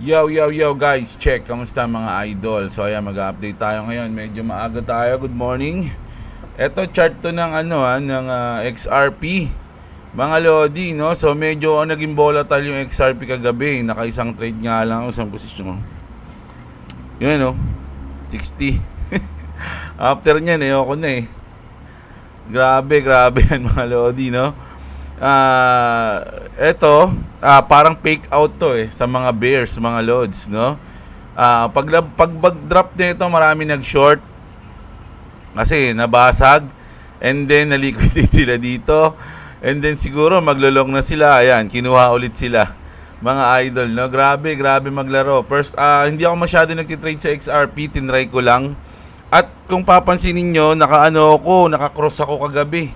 Yo guys, check. Kamusta mga idol? So ayan, mag-update tayo ngayon. Medyo maaga tayo. Good morning. Ito chart to ng XRP. Mga Lodi, no? So medyo naging volatile yung XRP kagabi. Nakaisang trade nga lang ako sa posisyon. Yun, no? 60. After niyan, ayoko na eh. Grabe yan mga Lodi, no? Eto, parang fake out to sa mga bears, mga lods, no? Pag drop nito, marami nag-short kasi nabasag and then na-liquidate sila dito. And then siguro maglolong na sila. Ayan, kinuha ulit sila. Mga idol, no? Grabe maglaro. First, hindi ako masyado nagtitrade sa XRP, tinry ko lang. At kung papansinin nyo, naka-cross ako kagabi.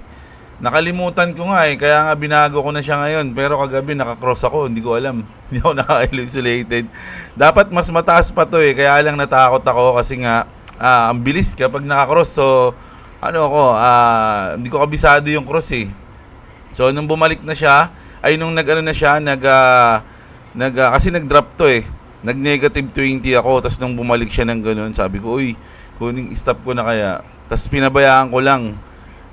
Nakalimutan ko nga kaya nga binago ko na siya ngayon. Pero kagabi nakakross ako, hindi ko alam. Hindi ako naka-isolated. Dapat mas mataas pa to kaya lang natakot ako kasi nga ang bilis kapag nakakross. So, hindi ko kabisado yung cross So, nung bumalik na siya, kasi nag-drop to Nag-negative 20 ako, tapos nung bumalik siya ng ganun, sabi ko, uy, kuning stop ko na kaya. Tapos pinabayaan ko lang.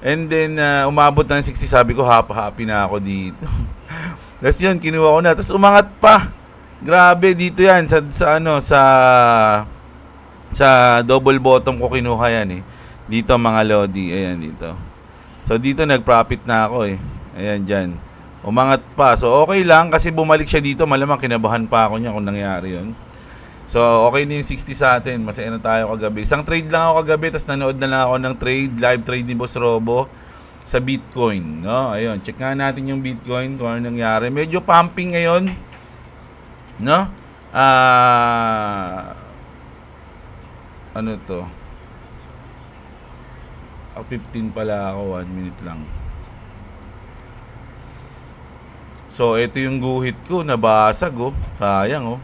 And then, umabot na ng 60, sabi ko, happy na ako dito. Tapos yun, kinuha ko na. Tapos umangat pa. Grabe, dito yan. Sa double bottom ko kinuha yan Dito mga Lodi. Ayan, dito. So, dito nag-profit na ako Ayan, dyan. Umangat pa. So, okay lang kasi bumalik siya dito. Malamang kinabahan pa ako niya kung nangyari yun. So, okay na yung 60 sa atin. Masaya na tayo kagabi. Isang trade lang ako kagabi, tapos nanood na lang ako ng live trade ni Boss Robo sa Bitcoin. No? Ayun, check nga natin yung Bitcoin kung ano nangyari. Medyo pumping ngayon. No? Ano to? 15 pala ako. 1 minute lang. So, ito yung guhit ko. Nabasag, sayang,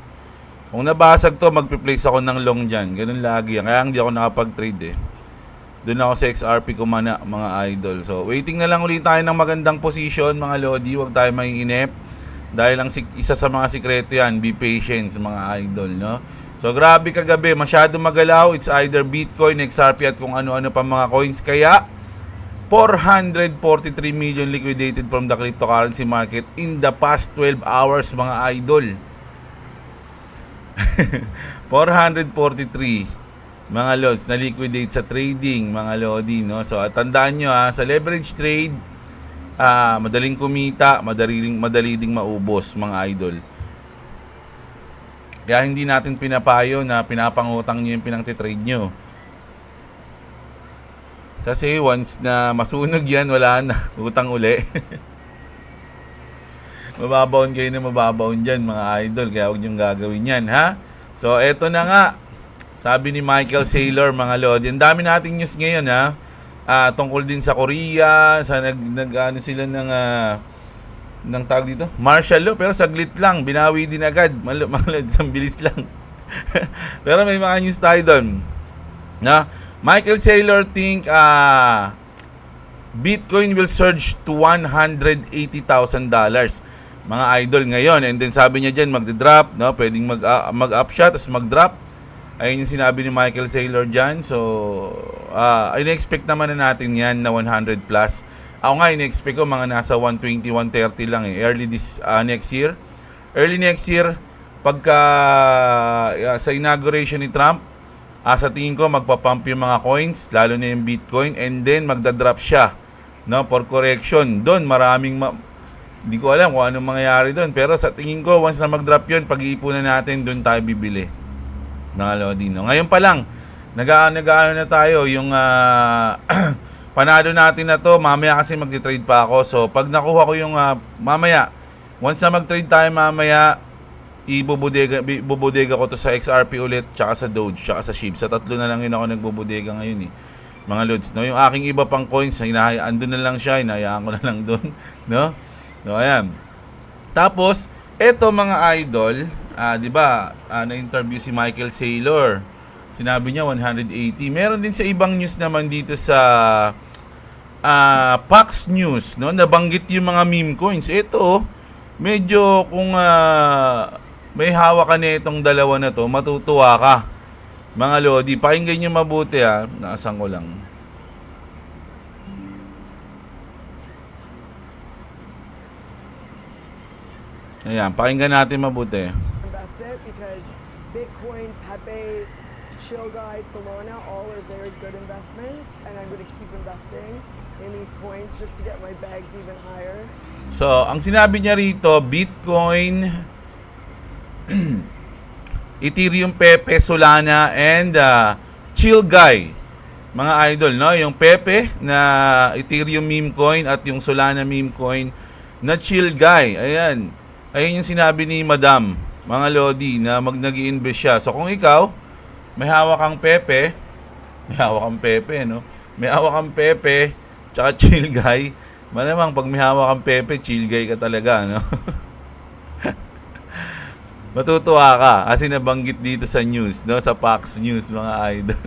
Kung nabasag to, magpe-place ako ng long dyan. Ganun lagi yan. Kaya hindi ako nakapag-trade Doon ako sa XRP kumana, mga idol. So, waiting na lang ulit tayo ng magandang position, mga Lodi. Huwag tayo maiinip. Dahil ang isa sa mga sikreto yan, be patient, mga idol, no? So, grabe kagabi. Masyado magalaw. It's either Bitcoin, XRP, at kung ano-ano pa mga coins. Kaya, 443 million liquidated from the cryptocurrency market in the past 12 hours, mga idol. 443 mga lods na liquidate sa trading, mga lodi, no? So tandaan nyo sa leverage trade, madaling kumita, madali ding maubos, mga idol. Kaya hindi natin pinapayo na pinapangutang nyo yung pinangtitrade nyo. Kasi once na masunog yan, wala na, utang uli. Mababaon kayo na mababaon dyan, mga idol. Kaya huwag niyong gagawin yan, ha? So, eto na nga. Sabi ni Michael Saylor, mga Lodi. Ang dami nating news ngayon, ha? Tungkol din sa Korea, sa sila ng tawag dito, martial law. Pero saglit lang, binawi din agad. Mga Lodi, ang bilis lang. Pero may mga news tayo doon. Na? Michael Saylor think Bitcoin will surge to $180,000. Mga idol ngayon. And then sabi niya dyan, magde-drop, no? Pwedeng mag-up siya, tapos mag-drop. Ayun yung sinabi ni Michael Saylor dyan. So, in-expect naman na natin yan na 100 plus. Ako nga, in-expect ko mga nasa 120, 130 lang early next year. Early next year, pagka sa inauguration ni Trump, sa tingin ko, magpapump yung mga coins, lalo na yung Bitcoin, and then magda-drop siya, no? For correction. Doon, hindi ko alam kung anong mangyayari doon. Pero sa tingin ko, once na mag-drop yun, pag-iipunan natin, doon tayo bibili. Mga Lodi, no? Ngayon pa lang, nag-aano na tayo, yung panalo natin na to, mamaya kasi mag-trade pa ako. So, pag nakuha ko yung mamaya, once na mag-trade tayo mamaya, ibubodega ko to sa XRP ulit, tsaka sa Doge, tsaka sa SHIB. Sa tatlo na lang yun ako nagbubodega ngayon mga Lods, no? Yung aking iba pang coins, andun na lang siya, hinahayaan ko na lang doon, no? No, ayan. Tapos, eto mga idol, di ba, na-interview si Michael Saylor. Sinabi niya 180. Meron din sa ibang news naman dito sa Fox News, no? Nabanggit yung mga meme coins. Ito, medyo kung may hawak ka nitong dalawa na to, matutuwa ka. Mga Lodi, pakinggan nyo mabuti ha. Naasan ko lang. Ayan, pakinggan natin mabuti. Invest it because Bitcoin, Pepe, Chill Guy, Solana, all are very good investments, and I'm going to keep investing in these coins just to get my bags even higher. So, ang sinabi niya rito, Bitcoin, Ethereum, Pepe, Solana, and Chill Guy. Mga idol, no? Yung Pepe na Ethereum meme coin at yung Solana meme coin na Chill Guy. Ayan. Ayun yung sinabi ni Madam, mga Lodi, na nag-i-invest siya. So, kung ikaw, may hawak kang Pepe, no? May hawak kang Pepe, tsaka Chill Guy. Malamang pag may hawak kang Pepe, Chill Guy ka talaga, no? Matutuwa ka kasi nabanggit dito sa news, no? Sa Fox News, mga idol.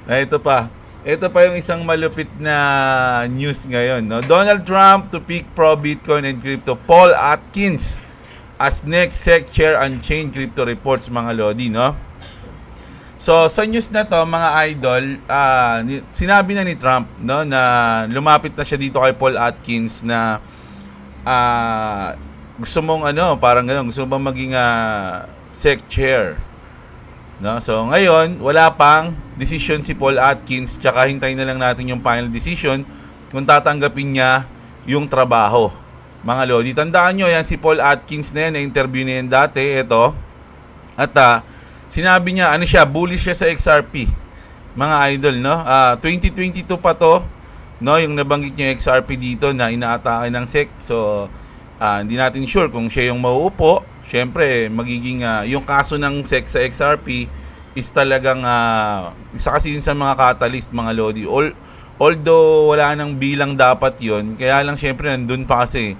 Ito pa yung isang malupit na news ngayon, no? Donald Trump to pick pro-Bitcoin and crypto. Paul Atkins as next SEC chair on chain crypto reports, mga Lodi, no? So, sa news na to, mga idol, sinabi na ni Trump, no, na lumapit na siya dito kay Paul Atkins na gusto mong parang gano'n, gusto mong maging SEC chair. No? So, ngayon, wala pang decision si Paul Atkins, tsaka hintayin na lang natin yung final decision kung tatanggapin niya yung trabaho. Mga Lodi, tandaan nyo, yan si Paul Atkins na yan, na-interview na yan dati, ito. At sinabi niya, bullish siya sa XRP. Mga idol, no? 2022 pa to, no? Yung nabanggit niya XRP dito na inaatake ng SEC. So, hindi natin sure kung siya yung mauupo. Siyempre, magiging yung kaso ng SEC sa XRP is talagang isa kasi yun sa mga catalyst, mga Lodi. Although wala nang bilang dapat yon, kaya lang siyempre nandun pa kasi.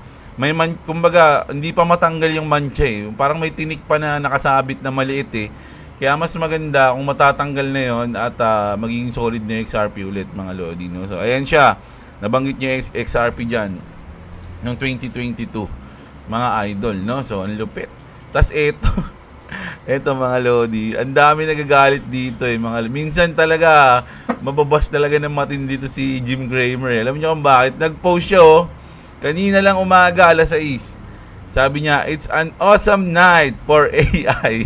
Kumbaga, hindi pa matanggal yung mancha eh. Parang may tinik pa na nakasabit na maliit eh. Kaya mas maganda kung matatanggal na yon at magiging solid na XRP ulit, mga Lodi. No? So, ayan siya. Nabanggit niya XRP dyan noong 2022. Mga idol, no? So, ang lupit. Tas eto mga Lodi, ang dami nagagalit dito eh. Minsan talaga, mababas talaga ng matindi dito si Jim Cramer eh. Alam niyo kung bakit? Nag-post siya kanina lang umaga, alas 6. Sabi niya, it's an awesome night for AI.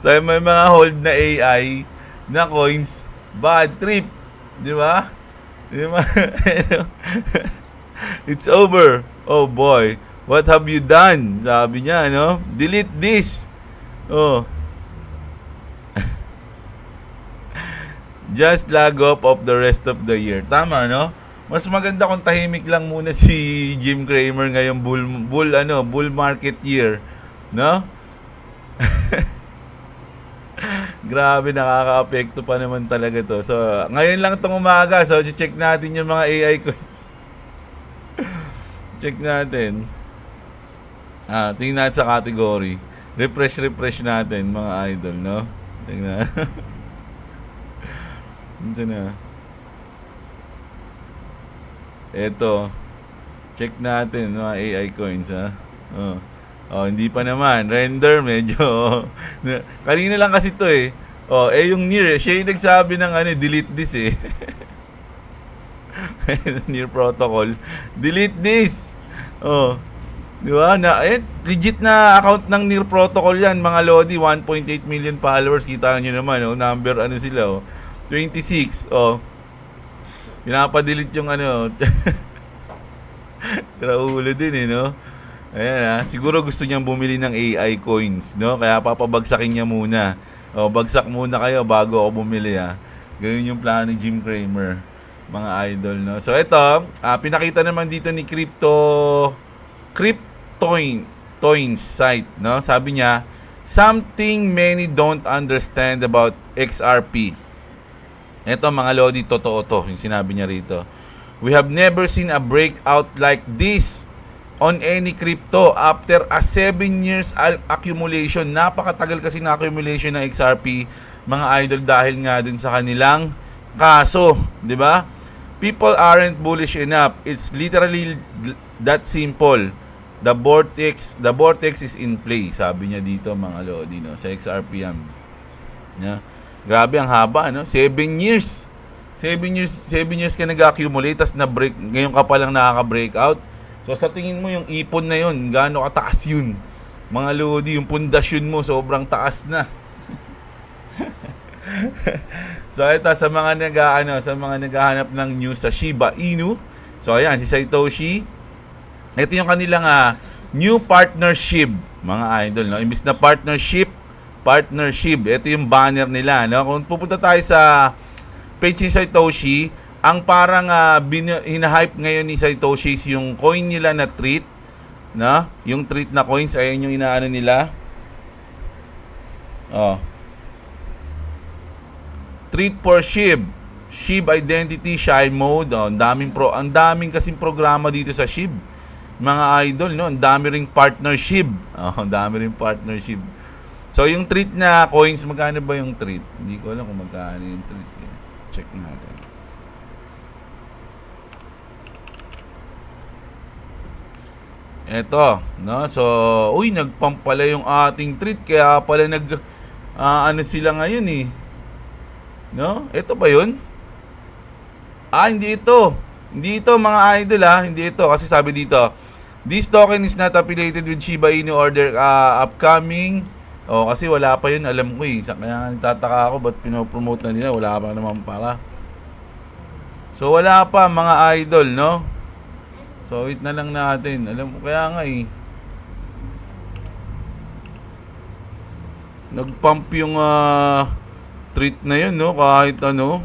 So, may mga hold na AI na coins, bad trip. Di ba? Di ba? It's over. Oh boy. What have you done? Sabi niya, no? Delete this. Oh. Just log off of the rest of the year. Tama, no? Mas maganda kung tahimik lang muna si Jim Cramer ngayong bull market year, no? Grabe, nakaka-apekto pa naman talaga to. So, ngayon lang itong umaga. So, check natin yung mga AI coins. Check natin. Tingnan natin sa category. Refresh natin, mga idol, no? Tingnan. Ito na. Ito. Check natin mga AI coins, ha? Hindi pa naman. Render, medyo. Kanina lang kasi to eh. Yung Near, siya yung nagsabi ng delete this eh. Near protocol. Delete this. Di ba? Legit na account ng Near protocol yan, mga Lodi. 1.8 million followers. Kita nyo naman, number sila, 26. Pinapadelete yung traulo din eh, no? Ayan siguro gusto niyang bumili ng AI coins, no? Kaya papabagsakin niya muna. Bagsak muna kayo bago ako bumili, Ganun yung plano ni Jim Cramer, mga idol, no? So ito, pinakita naman dito ni Cryptoins site, no? Sabi niya, something many don't understand about XRP. Ito, mga Lodi, totoo to, yung sinabi niya rito. We have never seen a breakout like this on any crypto after a 7 years accumulation. Napakatagal kasi na accumulation ng XRP, mga idol, dahil nga dun sa kanilang kaso, di ba? People aren't bullish enough. It's literally that simple. The vortex is in play, sabi niya dito mga lodi, no, sa XRP. Yeah. Grabe ang haba, no? 7 years. 7 years ka nag-accumulate, tas na-break, ngayon ka pa lang nakaka-breakout. So sa tingin mo yung ipon na yun, gaano kataas yun? Mga lodi, yung pundasyon mo sobrang taas na. So ito sa mga naghahanap ng news sa Shiba Inu. So ayan, si Satoshi. Ito yung kanilang new partnership, mga idol, no? Imbis na partnership, ito yung banner nila, no? Kung pupunta tayo sa page ni Satoshi, ang parang hinahype ngayon ni Satoshi is yung coin nila na treat, no? Yung treat na coins, ayan yung inaano nila. Treat for SHIB, SHIB Identity, Shy Mode. Ang daming kasing programa dito sa SHIB, mga idol, no? Ang dami ring partnership. Ang dami ring partnership. So yung treat na coins, magkano ba yung treat? Hindi ko alam kung magkano yung treat. Check natin. Eto, no? So, nagpump pala yung ating treat, kaya pala ano sila ngayon eh. No? Ito ba 'yun? Hindi ito. Hindi ito mga idol, hindi ito kasi sabi dito, this token is not affiliated with Shiba Inu order upcoming. Kasi wala pa 'yun, alam ko eh. Kaya nagtataka ako ba't pinopromote na nila, wala pa naman para. So wala pa mga idol, no? So wait na lang natin. Alam ko kaya nga eh. Nagpump yung treat na 'yun, no? Kahit ano.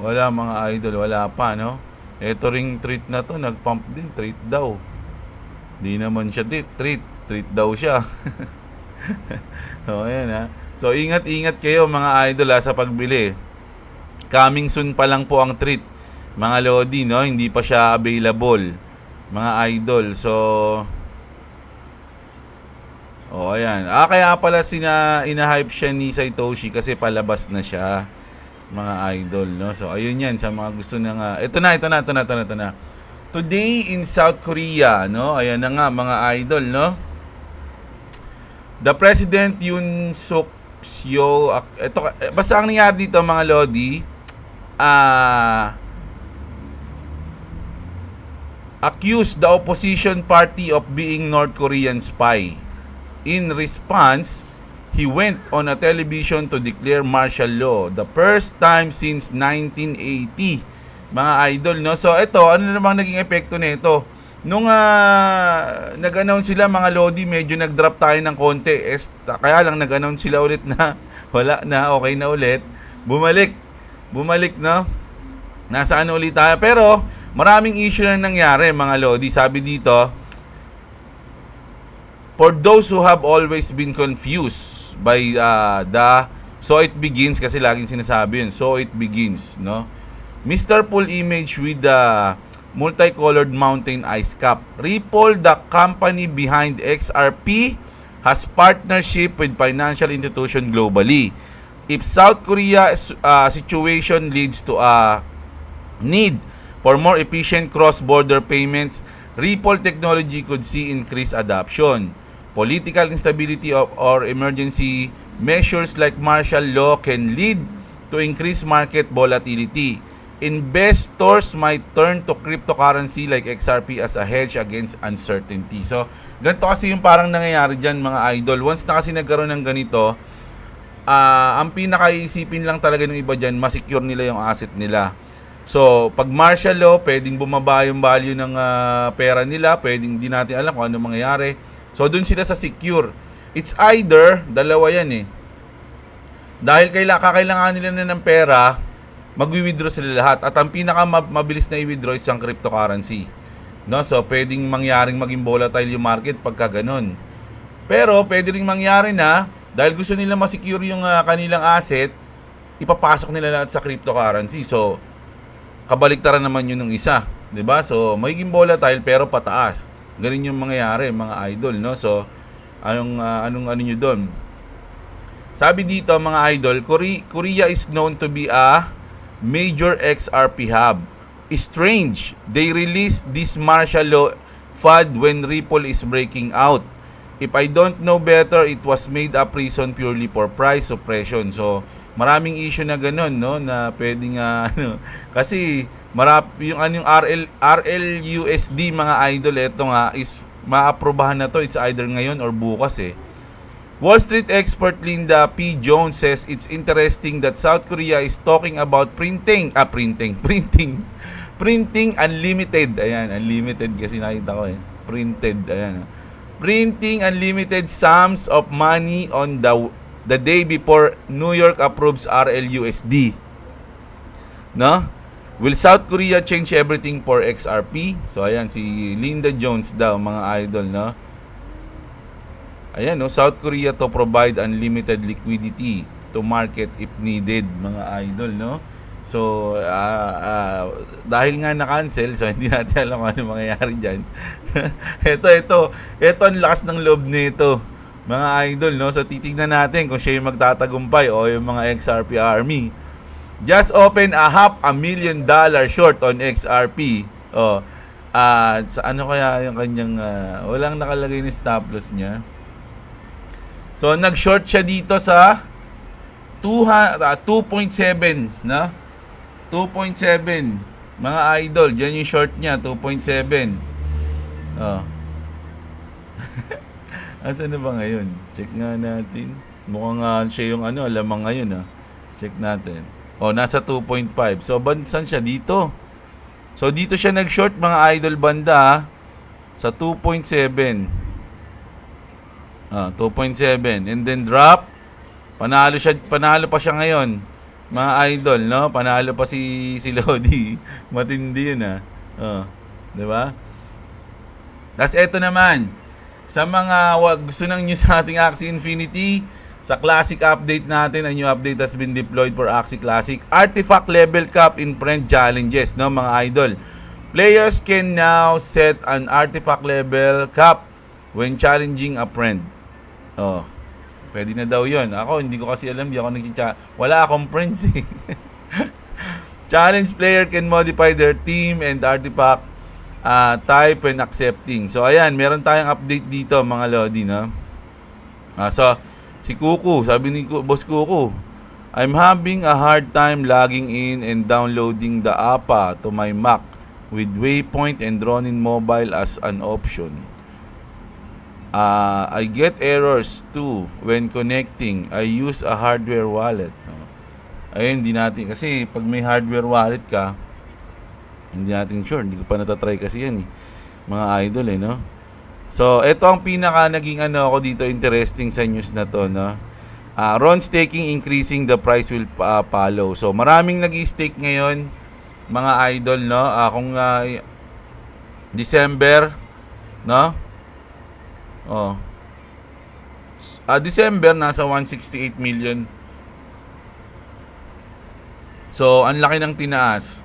Wala mga idol, wala pa, no? Ito ring treat na to, nagpump din, treat daw. Di naman siya treat daw siya. Ayan So ingat kayo mga idol sa pagbili. Coming soon pa lang po ang treat, mga lodi, no? Hindi pa siya available, mga idol. So ayan. Kaya pala ina-hype siya ni Satoshi kasi palabas na siya, mga idol, no? So ayun yan sa mga gusto ng ito na. Today in South Korea, no? Ayan na nga mga idol, no? The President Yoon Suk Yeol, ito basta ang nangyari dito mga lodi, accused the opposition party of being North Korean spy. In response, he went on a television to declare martial law, the first time since 1980, mga idol, no? So ito, ano namang naging epekto nito? Nung nag-announce sila mga lodi, medyo nag-drop tayo ng konti. Kaya lang nag-announce sila ulit na wala na, okay na ulit. Bumalik, no? Nasaan na ulit tayo? Pero maraming issue na nangyari mga lodi. Sabi dito, for those who have always been confused by so it begins, kasi laging sinasabi yun, so it begins, no? Mr. Full image with the multicolored mountain ice cap. Ripple, the company behind XRP, has partnership with financial institution globally. If South Korea situation leads to a need for more efficient cross-border payments, Ripple technology could see increased adoption. Political instability or emergency measures like martial law can lead to increased market volatility. Investors might turn to cryptocurrency like XRP as a hedge against uncertainty. So, ganito kasi yung parang nangyayari dyan mga idol. Once na kasi nagkaroon ng ganito, ang pinakaisipin lang talaga ng iba dyan, masecure nila yung asset nila. So, pag martial law, pwedeng bumaba yung value ng pera nila, pwedeng di natin alam kung ano mangyayari. So, dun sila sa secure. It's either, dalawa yan eh. Dahil kakailangan nila na ng pera, magwi-withdraw sila lahat. At ang mabilis na i-withdraw is ang cryptocurrency. No? So, pwedeng mangyaring maging volatile yung market pagka ganun. Pero, pwede ring mangyari na, dahil gusto nila ma-secure yung kanilang asset, ipapasok nila lahat sa cryptocurrency. So, kabaliktaran naman yun ng isa. 'Di ba? So, magiging volatile pero pataas. Ganun yung mangyayari, mga idol, no? So, anong nyo doon? Sabi dito, mga idol, Korea is known to be a major XRP hub. Strange, they released this martial law FUD when Ripple is breaking out. If I don't know better, it was made up reason purely for price suppression. So, maraming issue na ganun, no, na pwedeng kasi yung RLUSD mga idol, eto nga is maaprobahan na to, it's either ngayon or bukas eh. Wall Street expert Linda P. Jones says it's interesting that South Korea is talking about printing unlimited. Ayan, unlimited kasi nakita ko eh. Printed, ayan. Printing unlimited sums of money on the day before New York approves RLUSD. No? Will South Korea change everything for XRP? So ayan si Linda Jones daw mga idol, no? Ayan, no, South Korea to provide unlimited liquidity to market if needed, mga idol, no? So, dahil nga na-cancel, so hindi natin alam ano mangyayari dyan. ito, ang lakas ng loob nito, mga idol, no? So, titignan natin kung siya yung magtatagumpay o yung mga XRP army. Just open a $500,000 short on XRP. Sa ano kaya yung kanyang, walang nakalagay ni stop loss niya. So, nag-short siya dito sa 2.7, na? 2.7. Mga idol, dyan yung short niya, 2.7. Asa na ba ngayon? Check nga natin. Mukhang siya yung lamang ngayon, Check natin. Nasa 2.5. So, saan siya? Dito. So, dito siya nag-short, mga idol banda, sa 2.7. 2.7 and then drop, panalo pa siya ngayon, mga idol, no? Panalo pa si Lodi. Matindi yun, di ba? Tapos eto naman, sa mga gusto ng news sa ating Axie Infinity, sa Classic update natin, a new update has been deployed for Axie Classic. Artifact level cap in friend challenges, no, mga idol. Players can now set an artifact level cap when challenging a friend. Pwede na daw yun. Ako, hindi ko kasi alam. Wala akong friends eh. Challenge player can modify their team and artifact type when accepting. So, ayan. Meron tayong update dito, mga Lodi, no? So, si Kuku, sabi ni Boss Kuku, I'm having a hard time logging in and downloading the APA to my Mac with Waypoint and Ronin Mobile as an option. I get errors too when connecting. I use a hardware wallet. Ayun, hindi natin. Kasi pag may hardware wallet ka, hindi natin sure. Hindi ko pa natatry kasi yan eh. Mga idol eh, no? So, ito ang pinaka naging ako dito interesting sa news na to, no? Ron staking increasing the price will follow. So, maraming nag-stake ngayon, mga idol, no? Kung December, no? December nasa 168 million. So, ang laki ng tinaas,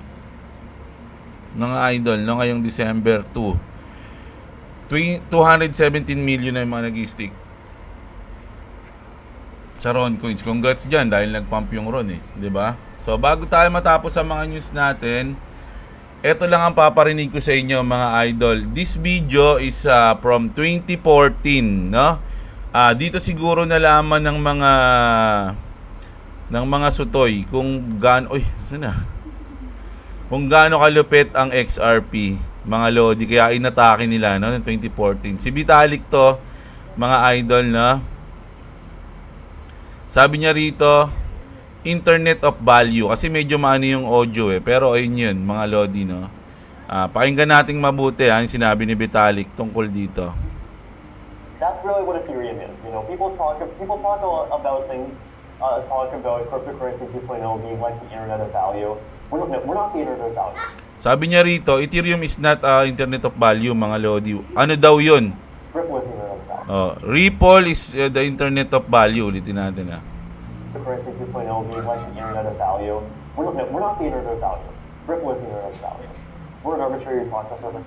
mga idol, no? Ngayong December 217 million na yung mga nag-stick sa Ron Coins. Congrats dyan dahil nag-pump yung Ron eh, di ba? So, bago tayo matapos sa mga news natin, ito lang ang paparinig ko sa inyo, mga idol. This video is from 2014, no? Dito siguro nalaman ng mga sutoy kung gaano, kung gaano kalupit ang XRP, mga Lodi, kaya inatake nila, no, noong 2014. Si Vitalik to, mga idol, no? Sabi niya rito, Internet of Value, kasi medyo maano yung audio eh, pero ayun yun, mga Lodi, no? Pakinggan nating mabuti yung sinabi ni Vitalik tungkol dito. That's really what Ethereum is. You know, people talk about things, talk about cryptocurrency 2.0 being like the Internet of Value. We're not the Internet of Value. Sabi niya rito, Ethereum is not Internet of Value, mga Lodi. Ano daw yun? Ripple is the Internet of Value. Ripple is the Internet of Value. Ulitin natin Cryptocurrency 2.0 being like the Internet of Value. We're not the Internet of Value. Ripple is the Internet of Value. We're an arbitrary processor.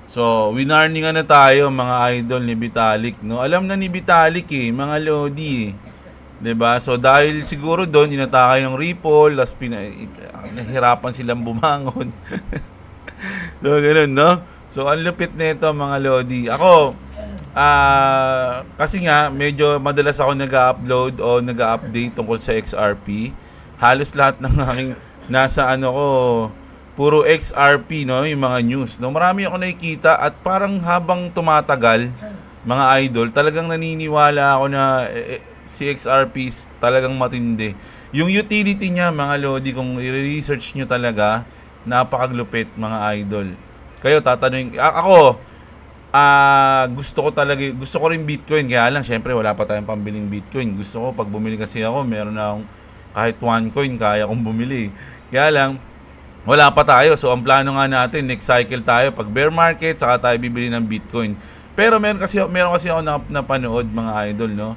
So, winarningan na tayo, mga idol, ni Vitalik, no? Alam na ni Vitalik mga Lodi. 'Diba? So dahil siguro doon inatake yung Ripple, tas nahirapan silang bumangon. So ganun, no? So ang lupit nito mga lodi. Ako kasi nga medyo madalas ako nag-upload o nag-update tungkol sa XRP. Halos lahat ng aking nasa ano ko puro XRP, no, yung mga news. No, marami ako nakikita at parang habang tumatagal mga idol, talagang naniniwala ako na si XRP is talagang matindi. Yung utility niya, mga lodi, kung i-research nyo talaga, napakaglupit, mga idol. Kayo, tatanungin, ako, gusto ko rin Bitcoin, kaya lang, syempre, wala pa tayong pambiling Bitcoin. Gusto ko, pag bumili kasi ako, meron na akong, kahit 1 coin, kaya kong bumili. Kaya lang, wala pa tayo. So, ang plano nga natin, next cycle tayo, pag bear market, saka tayo bibili ng Bitcoin. Pero meron kasi ako napanood, mga idol, no?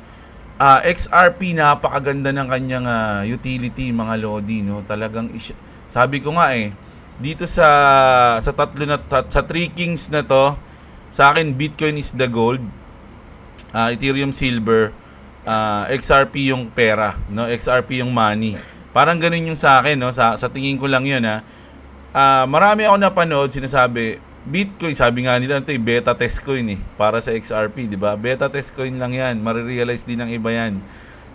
XRP, napakaganda ng kanyang utility, mga lodi, no? Talagang sabi ko nga dito sa 3 kings na to, sa akin Bitcoin is the gold, Ethereum silver, XRP yung pera, no? XRP yung money. Parang ganun yung sa akin, no? Sa tingin ko lang 'yun, marami ako napanood sinasabi Bitcoin, sabi nga nila ito beta test coin para sa XRP, di ba? Beta test coin lang 'yan. Marirealize din ng iba 'yan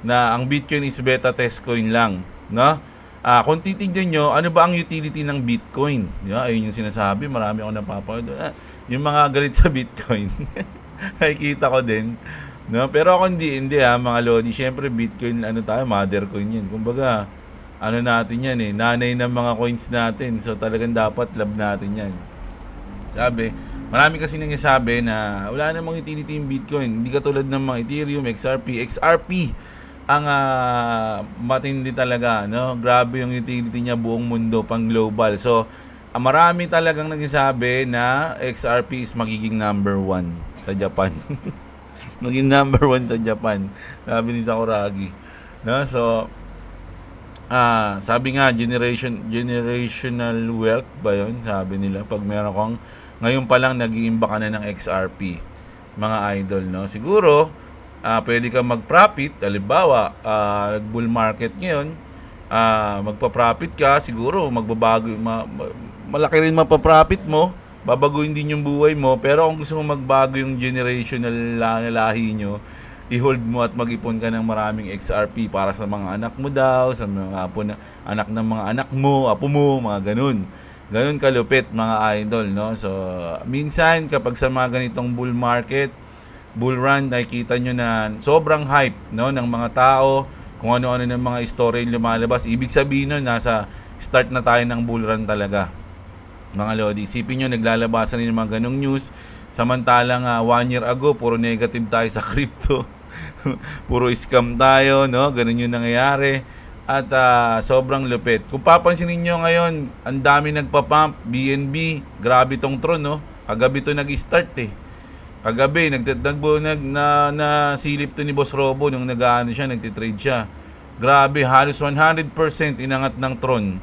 na ang Bitcoin is beta test coin lang, no? Kung titignan nyo, ano ba ang utility ng Bitcoin? Di ba? Ayun yung sinasabi, marami ako napapanood. Yung mga galit sa Bitcoin. Nakikita ko din, no? Pero ako hindi mga lodi. Syempre Bitcoin mother coin 'yan. Kumbaga, natin 'yan nanay ng mga coins natin. So talagang dapat love natin 'yan. Sabi, marami kasi nangyasabi na wala namang utility yung Bitcoin. Hindi katulad ng mga Ethereum, XRP ang matindi talaga, no? Grabe yung utility niya buong mundo, pang global. So, marami talagang nagsasabi na XRP is magiging number 1 sa Japan. Maging number 1 sa Japan. Sabi ni Sakuragi. No? So, sabi nga generational wealth ba 'yon? Sabi nila pag meron kang ngayon pa lang nag-iimba ka na ng XRP, mga idol, no? Siguro pwede kang mag-profit, halimbawa bull market ngayon, magpa-profit ka, siguro magbabago, malaki rin mapaprofit mo, babaguhin din yung buhay mo. Pero kung gusto mo magbago yung generational lahi nyo, i-hold mo at mag-ipon ka ng maraming XRP para sa mga anak mo daw, sa mga anak ng mga anak mo, apo mo, mga ganun. Ganun kalupit, mga idol, no? So, minsan kapag sa mga ganitong bull market, bull run, nakikita nyo na sobrang hype, no, ng mga tao, kung ano-ano ng mga story yung lumalabas. Ibig sabihin nun, nasa start na tayo ng bull run talaga, mga lodi. Isipin nyo, naglalabasan rin ng mga ganong news. Samantalang 1 year ago, puro negative tayo sa crypto. Puro scam tayo, no? Ganun yung nangyayari. At sobrang lupit. Kung papansinin nyo ngayon, ang dami nagpa-pump, BNB, grabe tong Tron, no? Kagabi to nag-start Kagabi, nasilip to ni Boss Robo nung nagtitrade siya. Grabe, halos 100% inangat ng Tron.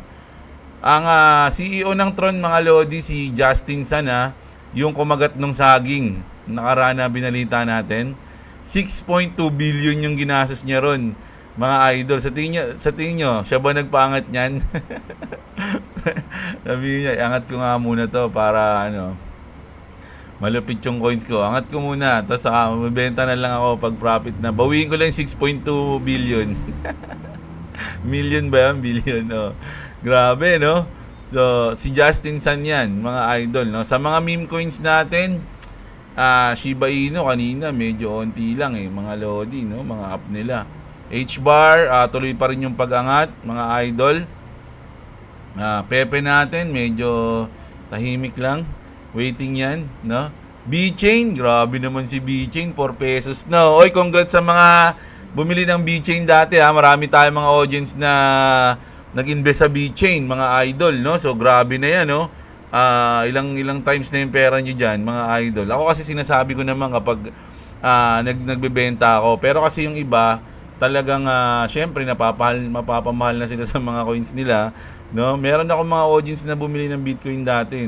Ang CEO ng Tron, mga lodi, si Justin Sana, yung kumagat ng saging, nakaraan na binalita natin, 6.2 billion yung ginastos niya ron, mga idol. Sa tingin nyo, siya ba nagpaangat niyan? Sabi niya, angat ko nga muna to para malupit yung coins ko. Angat ko muna, tapos mabenta na lang ako pag profit na. Bawiin ko lang 6.2 billion. Million ba yan? Billion, no? Grabe, no? So, si Justin San yan, mga idol, no? Sa mga meme coins natin, Shiba Inu kanina, medyo onti lang mga lodi, no? Mga up nila. H-bar, tuloy pa rin yung pag-angat, mga idol. Pepe natin, medyo tahimik lang. Waiting yan, no? B-Chain, grabe naman si B-Chain, 4 pesos na. Oy, congrats sa mga bumili ng B-Chain dati, Marami tayong mga audience na nag-invest sa B-Chain, mga idol, no? So, grabe na yan, no? Ilang times na yung pera nyo dyan, mga idol. Ako kasi sinasabi ko naman kapag nagbebenta ako. Pero kasi yung iba, talagang syempre mapapamahal na sila sa mga coins nila, no? Meron ako mga audience na bumili ng Bitcoin dati,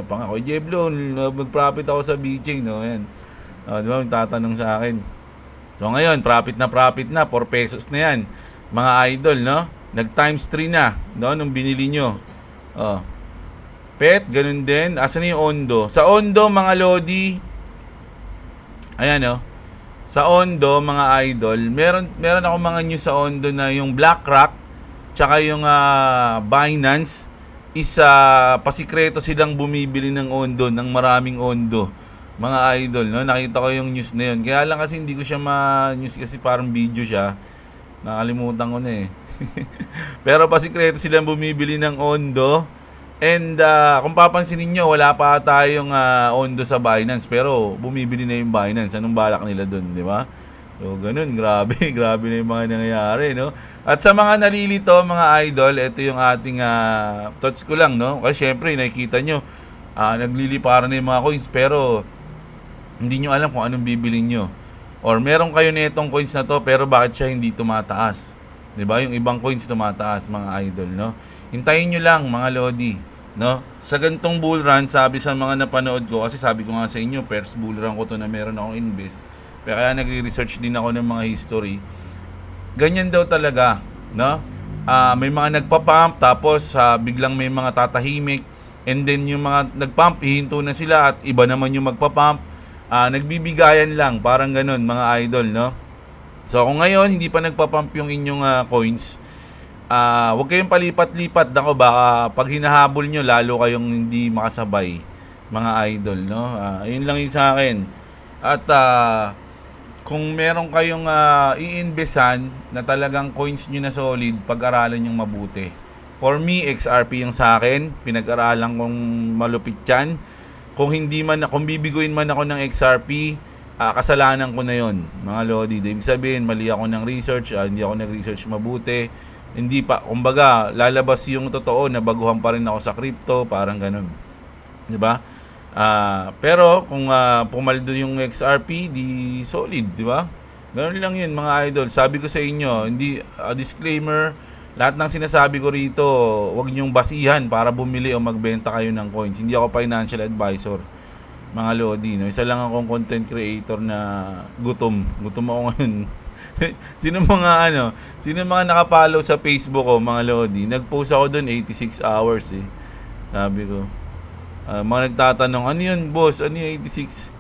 pa nga ako, Jeblo, mag-profit ako sa BChain, no? Yan. Di ba, tatanong sa akin, So ngayon, profit na 4 pesos na yan. Mga idol, no? Nag times 3 na, no? Nung binili nyo. Oh. PET, ganun din. Asan na yung Ondo? Sa Ondo, mga Lodi, ayan, no? Sa Ondo, mga idol, meron ako mga news sa Ondo na yung BlackRock, tsaka yung Binance, pasikreto silang bumibili ng Ondo, ng maraming Ondo. Mga idol, no? Nakita ko yung news na yun. Kaya lang kasi hindi ko siya ma-news kasi parang video siya. Nakalimutan ko na eh. Pero pasikreto silang bumibili ng Ondo. And kung papansinin nyo, wala pa tayong Ondo sa Binance. Pero bumibili na yung Binance. Anong balak nila dun, di ba? So, ganun. Grabe. Grabe na yung mga nangyayari, no? At sa mga nalilito, mga idol, ito yung ating thoughts ko lang, no? Kasi syempre, nakikita nyo, nagliliparan na yung mga coins. Pero hindi nyo alam kung anong bibili nyo. Or meron kayo nitong coins na to, pero bakit siya hindi tumataas? Diba? Yung ibang coins tumataas, mga idol, no? Hintayin nyo lang, mga Lodi, no? Sa gantong bull run, sabi sa mga napanood ko, kasi sabi ko nga sa inyo, first bull run ko to na meron akong invest. Kaya nagre-research din ako ng mga history. Ganyan daw talaga, no? May mga nagpa-pump, tapos biglang may mga tatahimik, and then yung mga nagpump, hihinto na sila, at iba naman yung magpa-pump. Nagbibigayan lang, parang ganun, mga idol, no? So kung ngayon hindi pa nagpa-pump yung inyong coins, huwag kayong palipat-lipat, nako, baka pag hinahabol nyo lalo kayong hindi makasabay, mga idol, no? Ayun lang yung sa akin. At kung meron kayong i-investan na talagang coins nyo na solid, pag-aralan yung mabuti. For me, XRP yung sa akin, pinag-aralan kong malupit yan. Kung bibiguin man ako ng XRP, kasalanan ko na yon, mga Lodi. Ibig sabihin, mali ako ng research, hindi ako nag-research mabuti. Hindi pa, kumbaga, lalabas yung totoo na baguhan pa rin ako sa crypto, parang ganun. 'Di ba? Pero kung pumaldo yung XRP, di solid, 'di ba? Ganun lang 'yun, mga idol. Sabi ko sa inyo, hindi disclaimer, lahat ng sinasabi ko rito, huwag niyong basihan para bumili o magbenta kayo ng coins. Hindi ako financial advisor, mga Lodi, no? Isa lang akong content creator na gutom ako ngayon. Sino mga nakapollow sa Facebook ko, mga Lodi? Nag-post ako doon 86 hours eh. Sabi ko. Mga nagtatanong, ano yun, boss? Ano yung 86?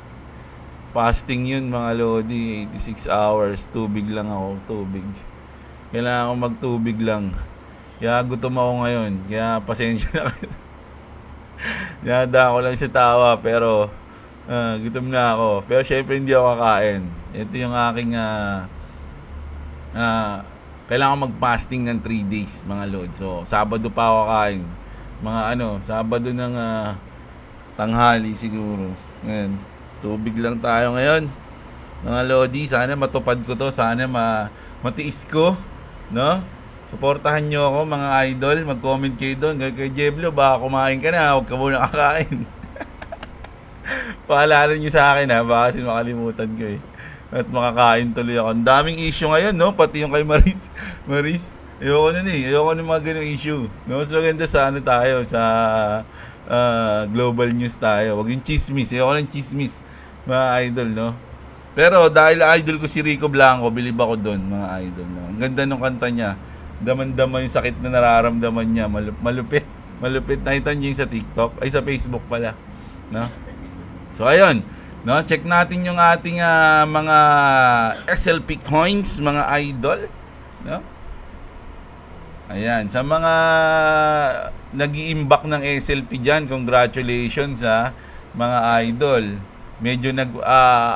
Fasting yun, mga Lodi. 86 hours. Tubig lang ako. Tubig. Kailangan ko magtubig lang. Kaya gutom ako ngayon. Kaya pasensya na kayo. Yada ako lang sa tawa, pero gutom na ako. Pero syempre hindi ako kakain. Ito yung aking kailangan mag-fasting ng 3 days, mga Lord. So, Sabado pa ako kain. Mga Sabado ng tanghali siguro. Ngayon, tubig lang tayo ngayon. Mga Lodi, sana matupad ko to. Sana matiis ko, no? Suportahan nyo ako, mga idol. Mag-comment kayo doon. Kay Jeblo, baka kumain ka na. Huwag ka muna kakain. Paalala nyo sa akin, baka kasi makalimutan ko eh. At makakain tuloy ako. Ang daming issue ngayon, no? Pati yung kay Maris. Ayoko na Ayoko na mga ganyung issue. No? So, ganda sa tayo, sa global news tayo. Huwag yung chismis. Ayoko ng chismis, mga idol, no? Pero dahil idol ko si Rico Blanco, bilib ako doon, mga idol, no? Ang ganda ng kanta niya. Daman-daman yung sakit na nararamdaman niya. Malupit. Nakita niyo yung sa TikTok. Ay, sa Facebook pala, no? So, ayun. No, check natin yung ating mga SLP coins, mga idol, no? Ayan, sa mga nag-iimbak ng SLP diyan, congratulations mga idol. Medyo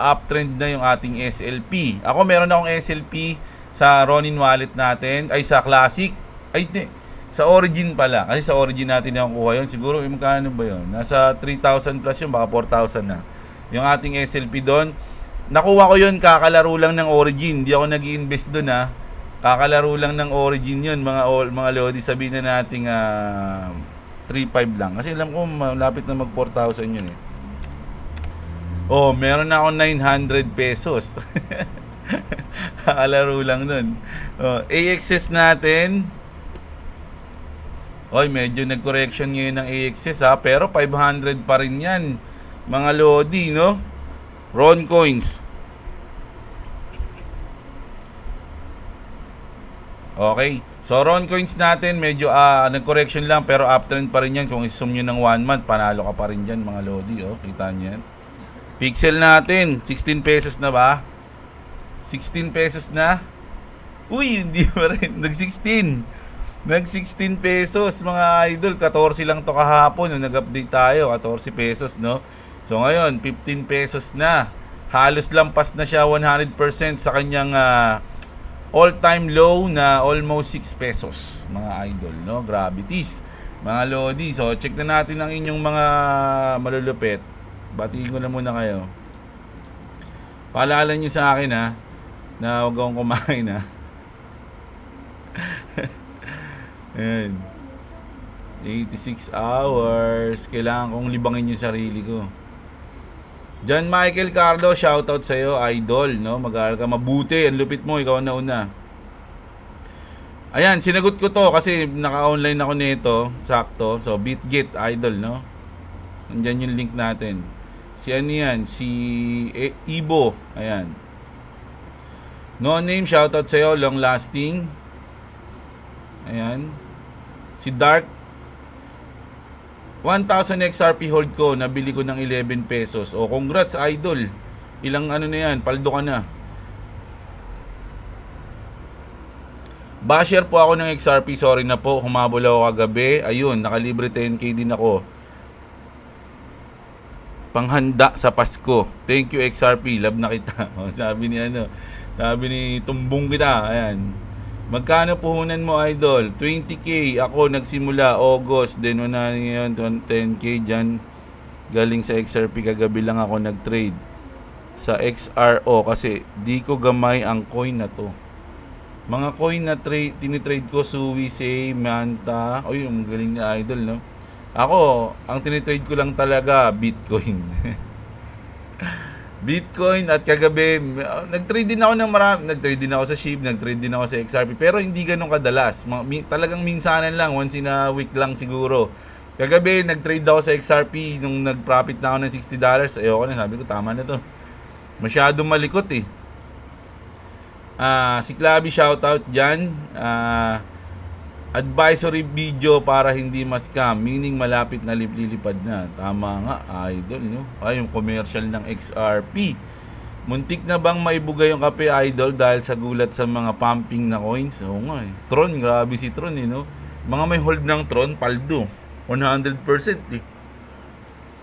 uptrend na yung ating SLP. Ako meron akong SLP sa Ronin wallet natin, ay sa Classic. Ay hindi, sa Origin pala. Kasi sa Origin natin nakukuha yun. Siguro magkano ba yun? Nasa 3,000 plus yun, baka 4,000 na. Yung ating SLP doon, nakuha ko yun, kakalaro lang ng Origin. Hindi ako nag-i-invest doon Kakalaro lang ng Origin yun, mga Lodi. Sabihin na nating 3,500 lang. Kasi alam ko, malapit na mag 4,000 yun eh. Oh, meron na ako 900 pesos. Kakalaro lang doon. AXS natin. Oy, medyo nag-correction ngayon ng AXS pero 500 pa rin yan, mga Lodi, no? Ron Coins. Okay. So, Ron Coins natin, medyo nag-correction lang, pero uptrend pa rin yan. Kung isum nyo ng 1 month, panalo ka pa rin dyan, mga Lodi. Oh, kita nyo yan. Pixel natin, 16 pesos na ba? 16 pesos na? Uy, hindi pa rin. Nag-16. Nag-16 pesos, mga idol. 14 lang to kahapon. Nung nag-update tayo, 14 pesos, no? So, ngayon, 15 pesos na. Halos lampas na siya 100% sa kanyang all-time low na almost 6 pesos, mga idol, no? Gravities, mga Lodi. So, check na natin ang inyong mga malulupit. Batiin ko na muna kayo. Paalala nyo sa akin, ha, na huwag akong kumain, ha. Ayan. 86 hours. Kailangan kong libangin yung sarili ko. John Michael Carlo, shoutout sa'yo, idol, no? Mag-aaral ka mabuti, ang lupit mo, ikaw na una. Ayan, sinagot ko to kasi naka-online ako nito, sakto. So, BitGet, idol, no? Nandyan yung link natin. Si ano yan? Si Ibo, ayan. No name, shoutout sa'yo, long lasting. Ayan. Si Dark, 1,000 XRP hold ko, nabili ko ng 11 pesos. O, congrats, idol. Ilang ano na yan, paldo ka na. Basher po ako ng XRP, sorry na po, humabol ako kagabi. Ayun, nakalibre 10k din ako. Panghanda sa Pasko. Thank you XRP, love na kita. O, sabi ni tumbong kita, ayan. Magkano puhunan mo, idol? 20k. Ako nagsimula August, then una ngayon 10k dyan. Galing sa XRP, kagabi lang ako nag-trade sa XRO kasi di ko gamay ang coin na to. Mga coin na tinitrade ko, Suwi, Manta. Oy, yung galing na idol, no? Ako, ang tinitrade ko lang talaga Bitcoin. Bitcoin at kagabi, nag-trade din ako ng marami. Nag-trade din ako sa SHIB, nag-trade din ako sa XRP. Pero hindi ganun kadalas. Talagang minsanan lang, once in a week lang siguro. Kagabi, nag-trade ako sa XRP nung nag-profit na ako ng $60. Ayoko na, sabi ko, tama na to. Masyado malikot eh. Si Clavi, shoutout dyan. Advisory video para hindi ma-scam, meaning malapit na lilipad na. Tama nga, idol, no? Ay, yung commercial ng XRP. Muntik na bang maibuga yung kape, idol, dahil sa gulat sa mga pumping na coins? Oo nga eh. Tron, grabe si Tron eh, no? Mga may hold ng Tron, paldo. 100% eh.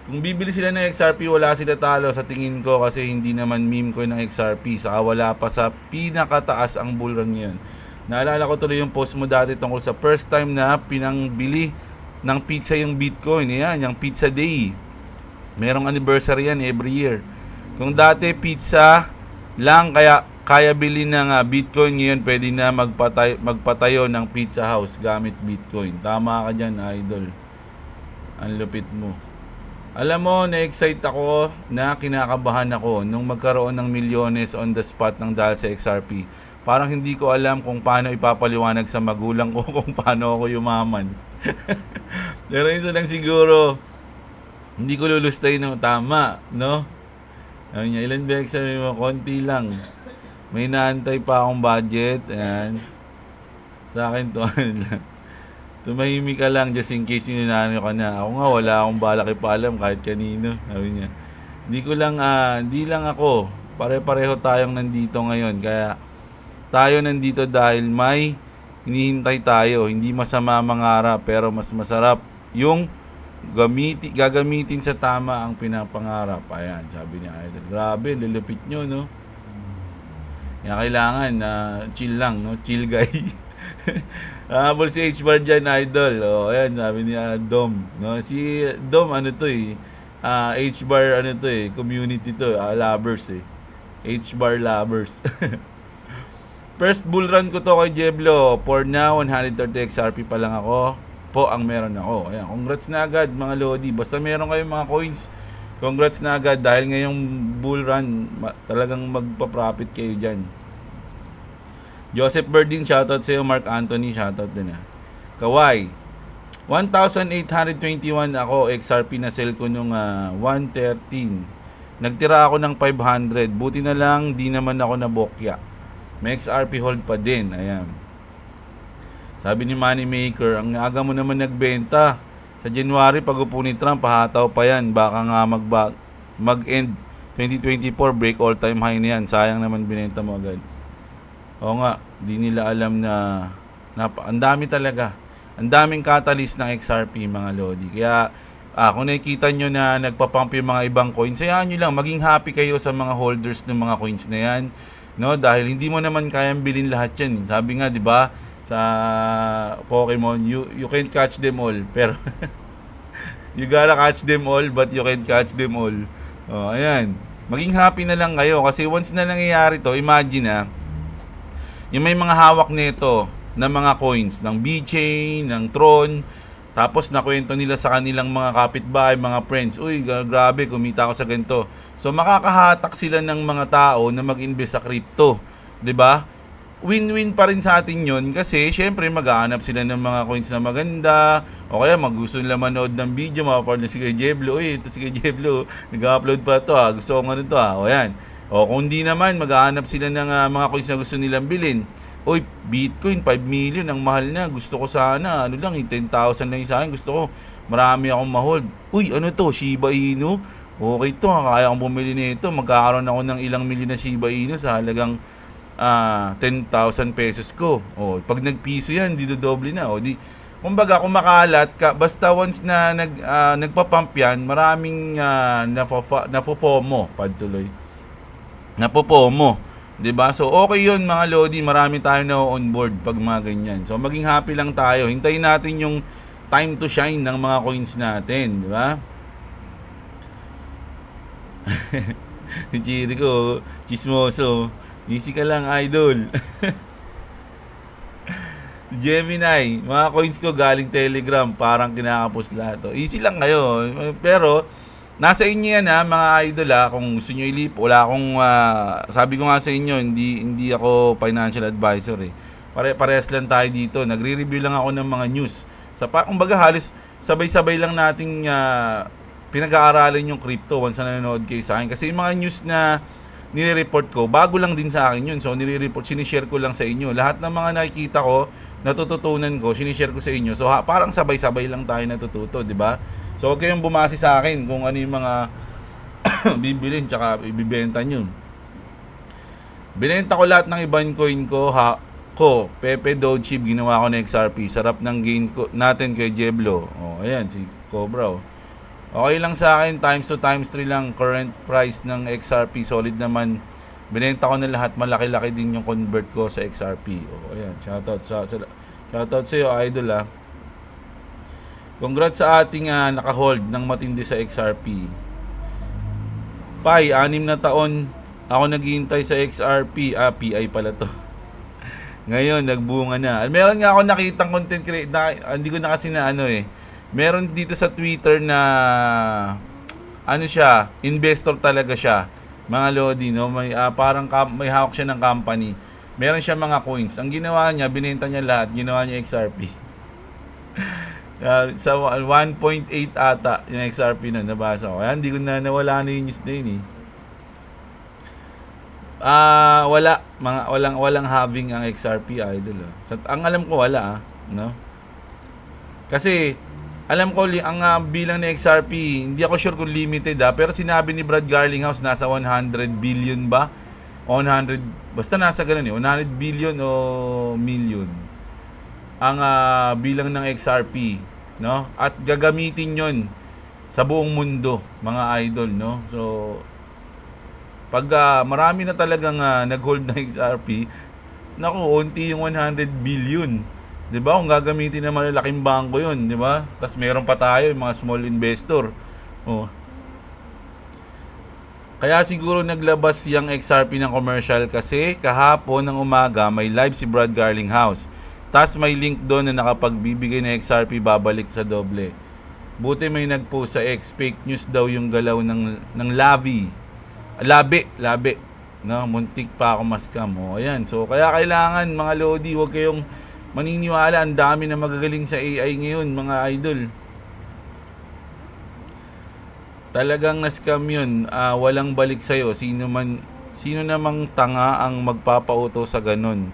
Kung bibili sila ng XRP, wala sila talo sa tingin ko kasi hindi naman meme coin ng XRP. Saka wala pa sa pinakataas ang bull run ngayon. Naalala ko tuloy yung post mo dati tungkol sa first time na pinangbili ng pizza yung Bitcoin. Yan, yung pizza day. Merong anniversary yan every year. Kung dati pizza lang kaya bili ng Bitcoin, ngayon pwede na magpatayo ng pizza house gamit Bitcoin. Tama ka dyan, idol. Ang lupit mo. Alam mo, na-excite ako na kinakabahan ako nung magkaroon ng milyones on the spot ng dahil sa XRP. Parang hindi ko alam kung paano ipapaliwanag sa magulang ko kung paano ako yumaman. Pero isa lang siguro, hindi ko lulustayin ng tama, no? Ayun niya, ilan ba XRP mo? Konti lang. May naantay pa akong budget. Ayan. Sa akin to, tumahimik ka lang just in case minunano ka na. Ako nga, wala akong balak ipaalam kahit kanino. Sabi niya. Hindi lang ako. Pare-pareho tayong nandito ngayon. Kaya, tayo nandito dahil may hinihintay tayo. Hindi masama mangarap, pero mas masarap yung gagamitin sa tama ang pinapangarap. Ayan, sabi niya, idol. Grabe, lulupit nyo, no? Kaya kailangan chill lang, no? Chill guy. Habol si H-Bar dyan, idol. O, ayan, sabi niya, Dom. No? Si Dom, ano to eh? H-Bar, ano to eh? Community to, lovers eh. H-Bar lovers. First bull run ko to kay Jeblo. For now, 130 XRP pa lang ako. Po ang meron ako. Ayan, congrats na agad mga Lodi. Basta meron kayong mga coins, congrats na agad. Dahil ngayong bull run, talagang magpa-profit kayo dyan. Joseph Berding, shoutout sa'yo. Mark Anthony, shoutout din Kawai, 1,821 ako. XRP na sell ko nung 113. Nagtira ako ng 500. Buti na lang, di naman ako nabokya. May XRP hold pa din. Ayan. Sabi ni Moneymaker, ang aga mo naman nagbenta. Sa January, pag upo ni Trump, pahataw pa yan. Baka nga mag-end 2024, break all-time high na yan. Sayang naman binenta mo agad. Oo nga, di nila alam na ang dami talaga. Ang daming catalyst ng XRP, mga Lodi. Kaya, kung nakikita nyo na nagpapump yung mga ibang coins, hayaan nyo lang, maging happy kayo sa mga holders ng mga coins na yan. No? Dahil hindi mo naman kayang bilhin lahat yan. Sabi nga, di ba, sa Pokemon, you can't catch them all. Pero, you gotta catch them all, but you can't catch them all. Oh, ayan. Maging happy na lang kayo. Kasi once na nangyayari to, imagine yung may mga hawak nito na mga coins, ng B-Chain, ng Tron, tapos nakwento nila sa kanilang mga kapitbahay, mga friends, uy, grabe, kumita ako sa ganito. So, makakahatak sila ng mga tao na mag-invest sa crypto. 'Di ba? Win-win pa rin sa atin yun kasi syempre maghahanap sila ng mga coins na maganda o kaya gusto nila manood ng video, mapapanood na si Kuya Jeblo, uy, ito si Kuya Jeblo, nag-upload pa to gusto ko nga nito o yan. O kung hindi naman, maghahanap sila ng mga coins na gusto nilang bilhin. Uy, Bitcoin, 5 million, ang mahal na. Gusto ko sana, 10,000 lang yung sa akin. Gusto ko, marami akong ma-hold. Uy, ano to, Shiba Inu? Okay to, kaya akong bumili nito. Magkakaroon ako ng ilang milyon na Shiba Inu sa halagang 10,000 pesos ko. O, pag nagpiso yan, di dodoble na. O, di, kumbaga, kung makalat ka, basta once na nagpapump yan, maraming napopomo, padtuloy. Napopomo, 'di ba? So okay 'yun mga Lodi, marami tayong na on board pag mga ganyan. So maging happy lang tayo. Hintayin natin yung time to shine ng mga coins natin, 'di ba? Jericho, chismoso. Easy ka lang, idol. Gemini, mga coins ko galing Telegram, parang kinakapos lahat to. Easy lang kayo, pero nasa inyo yan mga idol kung gusto nyo ilip, wala akong, sabi ko nga sa inyo, hindi ako financial advisor Parehas lang tayo dito, nagre-review lang ako ng mga news. Kumbaga halos sabay-sabay lang nating pinag-aaralan yung crypto once na nanonood kayo sa akin. Kasi yung mga news na nire-report ko, bago lang din sa akin yun. So nire-report, sinishare ko lang sa inyo. Lahat ng mga nakikita ko, natututunan ko, sinishare ko sa inyo. So parang sabay-sabay lang tayo natututo, di ba? So, huwag kayong bumase sa akin kung ano yung mga bibilin tsaka ibibenta nyo. Binenta ko lahat ng ibang coin ko, Pepe Dogecoin, ginawa ko na XRP. Sarap ng gain ko, natin kay Jeblo. O, ayan, si Cobra. Okay lang sa akin, times 2, times 3 lang. Current price ng XRP, solid naman. Binenta ko na lahat, malaki-laki din yung convert ko sa XRP. O, ayan, shoutout sa iyo, idol Congrats sa ating naka-hold ng matindi sa XRP. Pai, 6 na taon ako naghihintay sa XRP. PI pala to. Ngayon, nagbunga na. Meron nga ako nakitang content creator, hindi ko na kasi na meron dito sa Twitter na siya, investor talaga siya. Mga Lodi, no? Parang may hawak siya ng company. Meron siya mga coins. Ang ginawa niya, binenta niya lahat, ginawa niya XRP. Sa 1.8 ata yung XRP na nabasa ko. Kaya hindi ko na nawala na yung news na yun walang having ang XRP, idol. Ang alam ko wala no? Kasi alam ko ang bilang ng XRP, hindi ako sure kung limited pero sinabi ni Brad Garlinghouse nasa 100 billion ba? 100, basta nasa ganun 100 billion o million ang bilang ng XRP, no? At gagamitin 'yon sa buong mundo, mga idol, no? So pag marami na talagang nag-hold ng XRP, naku, unti yung 100 billion. 'Di ba? Kung gagamitin ng malalaking bangko 'yon, 'di ba? Tapos meron pa tayo yung mga small investor. Kaya siguro naglabas yung XRP ng commercial kasi kahapon ng umaga may live si Brad Garlinghouse. Tas may link doon na nakapagbibigay na XRP babalik sa doble. Buti may nagpost sa X, fake news daw yung galaw ng labi, no? Muntik pa ako maskam. Ayan. So kaya kailangan mga Lodi, huwag kayong maniniwala. Ang dami na magagaling sa AI ngayon, mga idol. Talagang na-scam yun. Walang balik sa'yo. Sino namang tanga ang magpapauto sa ganun?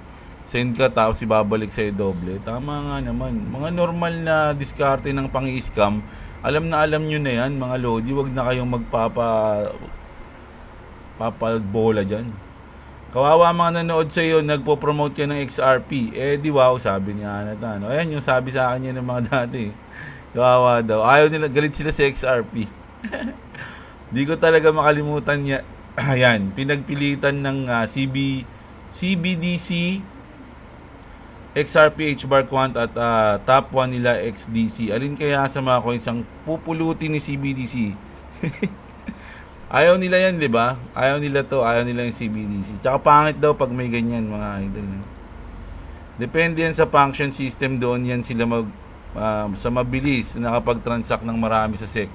send ka tapos ibabalik sa'yo doble. Tama nga naman. Mga normal na diskarte ng pang-i-scam, alam na alam nyo na yan, mga lodi. Wag na kayong papabola dyan. Kawawa mga nanood sa iyo, nagpo-promote ka ng XRP. Eh di wow, sabi ni Anatan. Ayan yung sabi sa akin yan ng mga dati. Kawawa daw. Ayaw nila, galit sila sa XRP. Di ko talaga makalimutan niya. Ayan, pinagpilitan ng CBDC, XRP, HBAR Quant at top 1 nila XDC. Alin kaya sa mga coins ang pupulutin ni CBDC? Ayaw nila yan, di ba? Ayaw nila to, ayaw nila yung CBDC. Tsaka pangit daw pag may ganyan, mga idol. Depende yan sa function system, doon yan sila sa mabilis na nakapag-transact ng marami sa SEC.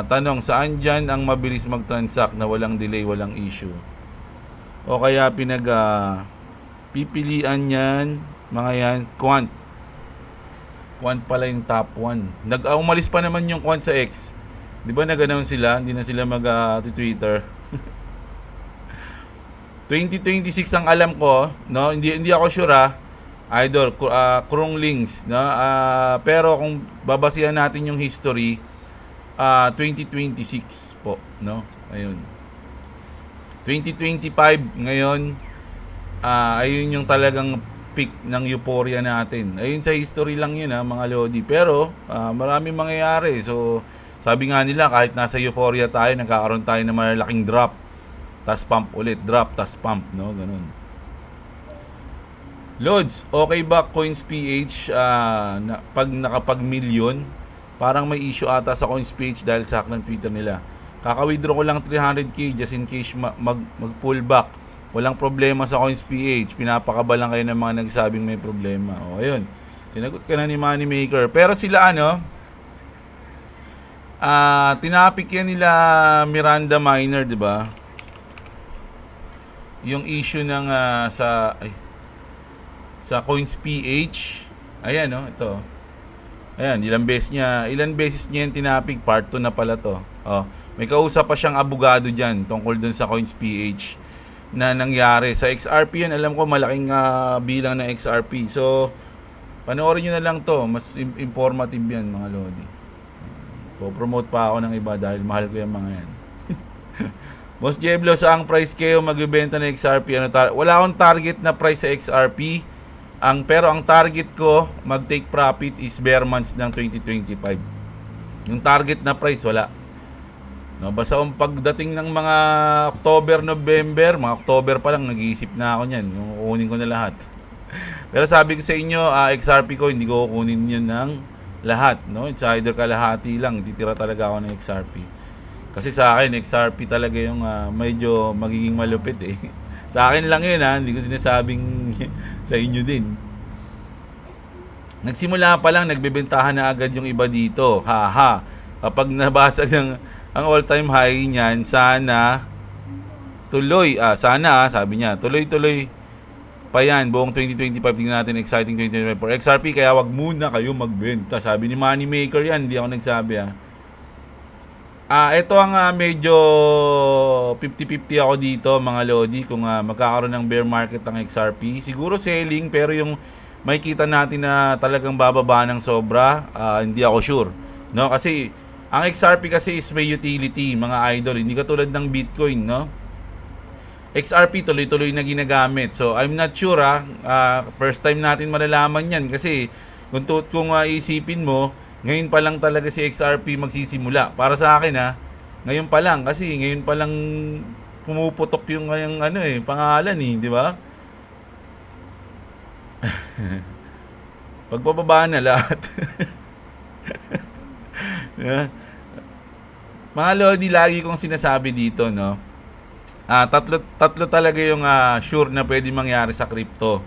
Tanong, saan dyan ang mabilis mag-transact na walang delay, walang issue? O kaya pipilian yan, mga yan, Quant. Quant pala yung top 1. Umalis pa naman yung Quant sa X. Di ba nag-announce sila? Hindi na sila mag-Twitter. 2026 ang alam ko, no? Hindi ako sure idol, Krung Links, no? Pero kung babasihan natin yung history, 2026 po, no? Ayun. 2025 ngayon, ayun yung talagang peak ng euphoria natin. Ayun sa history lang yun, mga lodi. Pero maraming mangyayari. So sabi nga nila, kahit nasa euphoria tayo, nagkakaroon tayo ng malalaking drop, tas pump ulit, drop, tas pump, no? Ganun. Loads, okay ba Coins PH pag nakapag-million? Parang may issue ata sa Coins PH dahil sa hack ng Twitter nila. Kaka-withdraw ko lang 300k just in case mag-pull back. Walang problema sa Coins PH. Pinapakaba lang kayo ng mga nagsabing may problema. O, ayun. Tinagot ka na ni Moneymaker. Pero sila tinapik yan nila Miranda Miner, di ba? Yung issue ng sa Coins PH. Ayan, no, ito. Ayan, ilan beses niya yan tinapik, part 2 na pala to. Oh, may kausap pa siyang abogado diyan tungkol dun sa Coins PH na nangyari. Sa XRP yan, alam ko malaking bilang ng XRP. So, panoorin niyo na lang to, mas informative yan, mga lodi. Po-promote pa ako ng iba dahil mahal ko yung mga yan. Boss Jeblo, saang price kayo magbebenta ng XRP? Wala akong target na price sa XRP. Pero ang target ko mag-take profit is bare months ng 2025. Yung target na price wala. No, basta pagdating ng mga October, November, mga October pa lang nag-iisip na ako niyan. Yung kukunin ko na lahat. Pero sabi ko sa inyo, XRP ko hindi ko kukunin 'yan ng lahat, no? It's either kalahati lang, titira talaga ako ng XRP. Kasi sa akin, XRP talaga yung medyo magiging malupit eh. Sa akin lang yun hindi ko sinasabing sa inyo din. Nagsimula pa lang, nagbebentahan na agad yung iba dito. Haha. Kapag nabasag ang all-time high niyan, sana tuloy, sabi niya, tuloy-tuloy pa yan, buong 2025. Tingnan natin, exciting 2025 for XRP, kaya wag muna kayo magbenta. Sabi ni Moneymaker yan, hindi ako nagsabi ito ang medyo 50-50 ako dito, mga lodi, kung magkakaroon ng bear market ang XRP. Siguro selling, pero yung makikita natin na talagang bababa ng sobra, hindi ako sure, no? Kasi ang XRP kasi is may utility, mga idol, hindi katulad ng Bitcoin, no? XRP tuloy-tuloy na ginagamit. So I'm not sure first time natin malalaman yan kasi kung isipin mo, ngayon pa lang talaga si XRP magsisimula. Para sa akin ngayon pa lang kasi ngayon pa lang pumuputok yung pangalan di ba? Pagpababa na lahat. Yeah. Mga lodi, lagi kong sinasabi dito, no? Tatlo talaga yung sure na pwede mangyari sa crypto.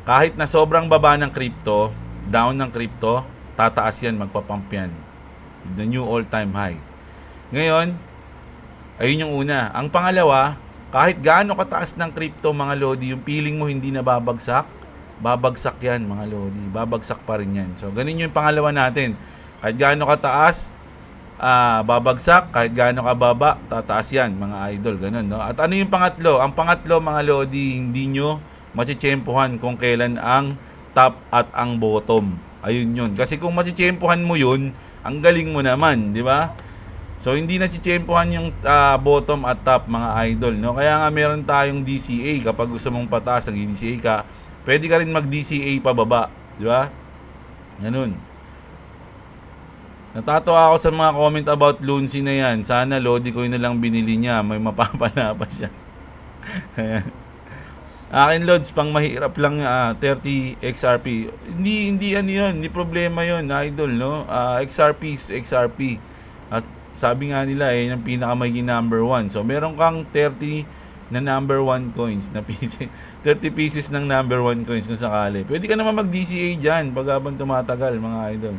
Kahit na sobrang baba ng crypto, down ng crypto, tataas yan, magpapump yan. The new all-time high. Ngayon, ayun yung una. Ang pangalawa, kahit gaano kataas ng crypto, mga lodi, yung feeling mo hindi na babagsak yan, mga lodi. Babagsak pa rin yan. So, ganun yung pangalawa natin. Kahit gaano kataas, babagsak, kahit gaano kababa, tataas yan, mga idol, ganun, no? At ano yung pangatlo? Ang pangatlo, mga lodi, hindi nyo matsitsyempohan kung kailan ang top at ang bottom. Ayun yun. Kasi kung matsitsyempohan mo yun, ang galing mo naman, di ba? So hindi natsitsyempohan yung bottom at top, mga idol, no? Kaya nga meron tayong DCA. Kapag gusto mong pataas ng DCA ka, pwede ka rin mag-DCA pababa, di ba? Ganun. Natatawa ako sa mga comment about Lunsi na yan. Sana Lodi Coin na lang binili niya. May mapapala pa siya. Akin Lods, pang mahirap lang 30 XRP. Hindi ano yun. Hindi problema yun, idol, no? XRP is XRP. Sabi nga nila, yung pinakamaging number 1. So, meron kang 30 na number 1 coins na pieces. 30 pieces ng number 1 coins kung sakali. Pwede ka naman mag-DCA dyan pag habang tumatagal, mga idol.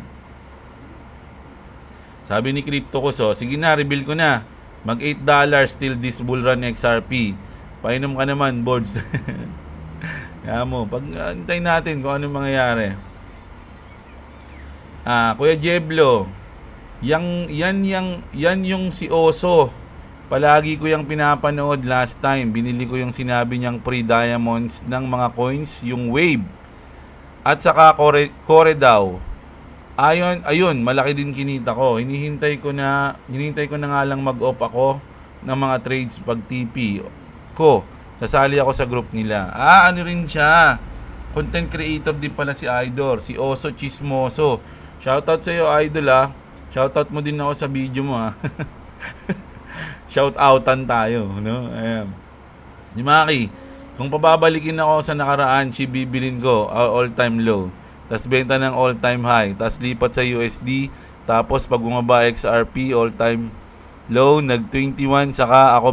Sabi ni Crypto ko, so, sige na, reveal ko na. Mag $8 still this bull run XRP. Painom ka naman, boards. Kaya mo, pag antayin natin kung anong mangyayari. Kuya Jeblo, yan yung si Oso. Palagi ko yung pinapanood last time. Binili ko yung sinabi niyang pre-diamonds ng mga coins, yung Wave. At saka Core daw. Ayun, malaki din kinita ko. Hinihintay ko na nga lang mag-off ako ng mga trades pag TP ko. Sasali ako sa group nila. Ano rin siya? Content creator din pala si Idol, si Oso Chismoso. Shoutout sa iyo, Idol, Shoutout mo din ako sa video mo, Shoutoutan tayo, no? Ayan. Ni Maki, kung pababalikin ako sa nakaraan, bibilin ko all-time low. Tapos benta ng all-time high. Tapos lipat sa USD. Tapos pag bumaba XRP, all-time low, nag-21. Saka ako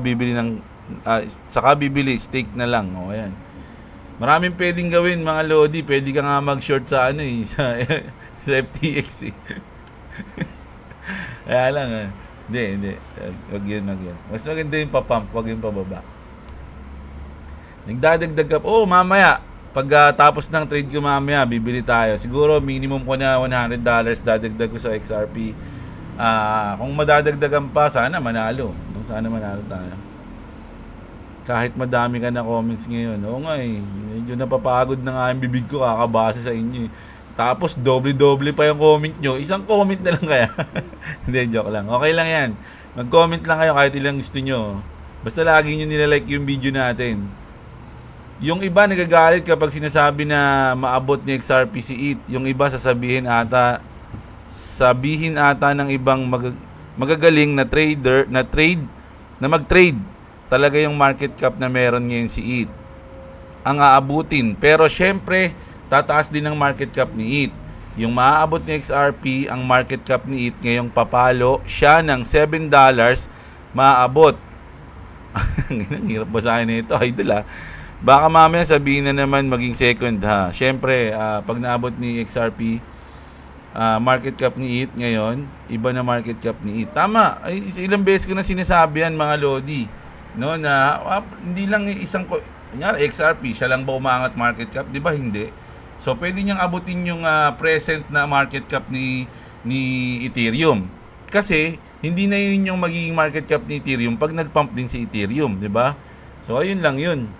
bibili stake na lang. O, ayan. Maraming pwedeng gawin, mga Lodi. Pwede ka nga mag-short sa sa FTX, Kaya lang, Hindi. Wag yun. Mas maganda yung papump, wag yung pababa. Nagdadagdag ka. Mamaya. Pag tapos ng trade ko mamaya, bibili tayo. Siguro minimum ko na $100 dadagdag ko sa XRP. Kung madadagdagan pa, sana manalo. Sana manalo tayo. Kahit madami ka na comments ngayon. Oo nga medyo napapagod na nga yung bibig ko kakabase sa inyo. Tapos doble-doble pa yung comment nyo. Isang comment na lang kaya. Hindi, joke lang. Okay lang yan. Mag-comment lang kayo kahit ilang gusto nyo. Basta lagi nyo nilalike yung video natin. Yung iba nagagalit kapag sinasabi na maabot ni XRP si ETH. Yung iba sabihin ata ng ibang magagaling na trader na mag-trade talaga yung market cap na meron ngayon si ETH ang aabutin. Pero syempre tataas din ang market cap ni ETH. Yung maaabot ni XRP, ang market cap ni ETH ngayong papalo siya ng $7 maaabot. Ang hirap basahin na ito, idol, Baka mamaya sabihin na naman maging second, Syempre, pag naabot ni XRP, market cap ni ETH ngayon, iba na market cap ni ETH. Tama, ilang beses ko na sinasabi yan, mga Lodi, no, na hindi lang isang, kunyari XRP, siya lang ba umangat market cap? Di ba hindi? So, pwede niyang abutin yung present na market cap ni Ethereum. Kasi, hindi na yun yung magiging market cap ni Ethereum pag nag-pump din si Ethereum, di ba? So, ayun lang yun.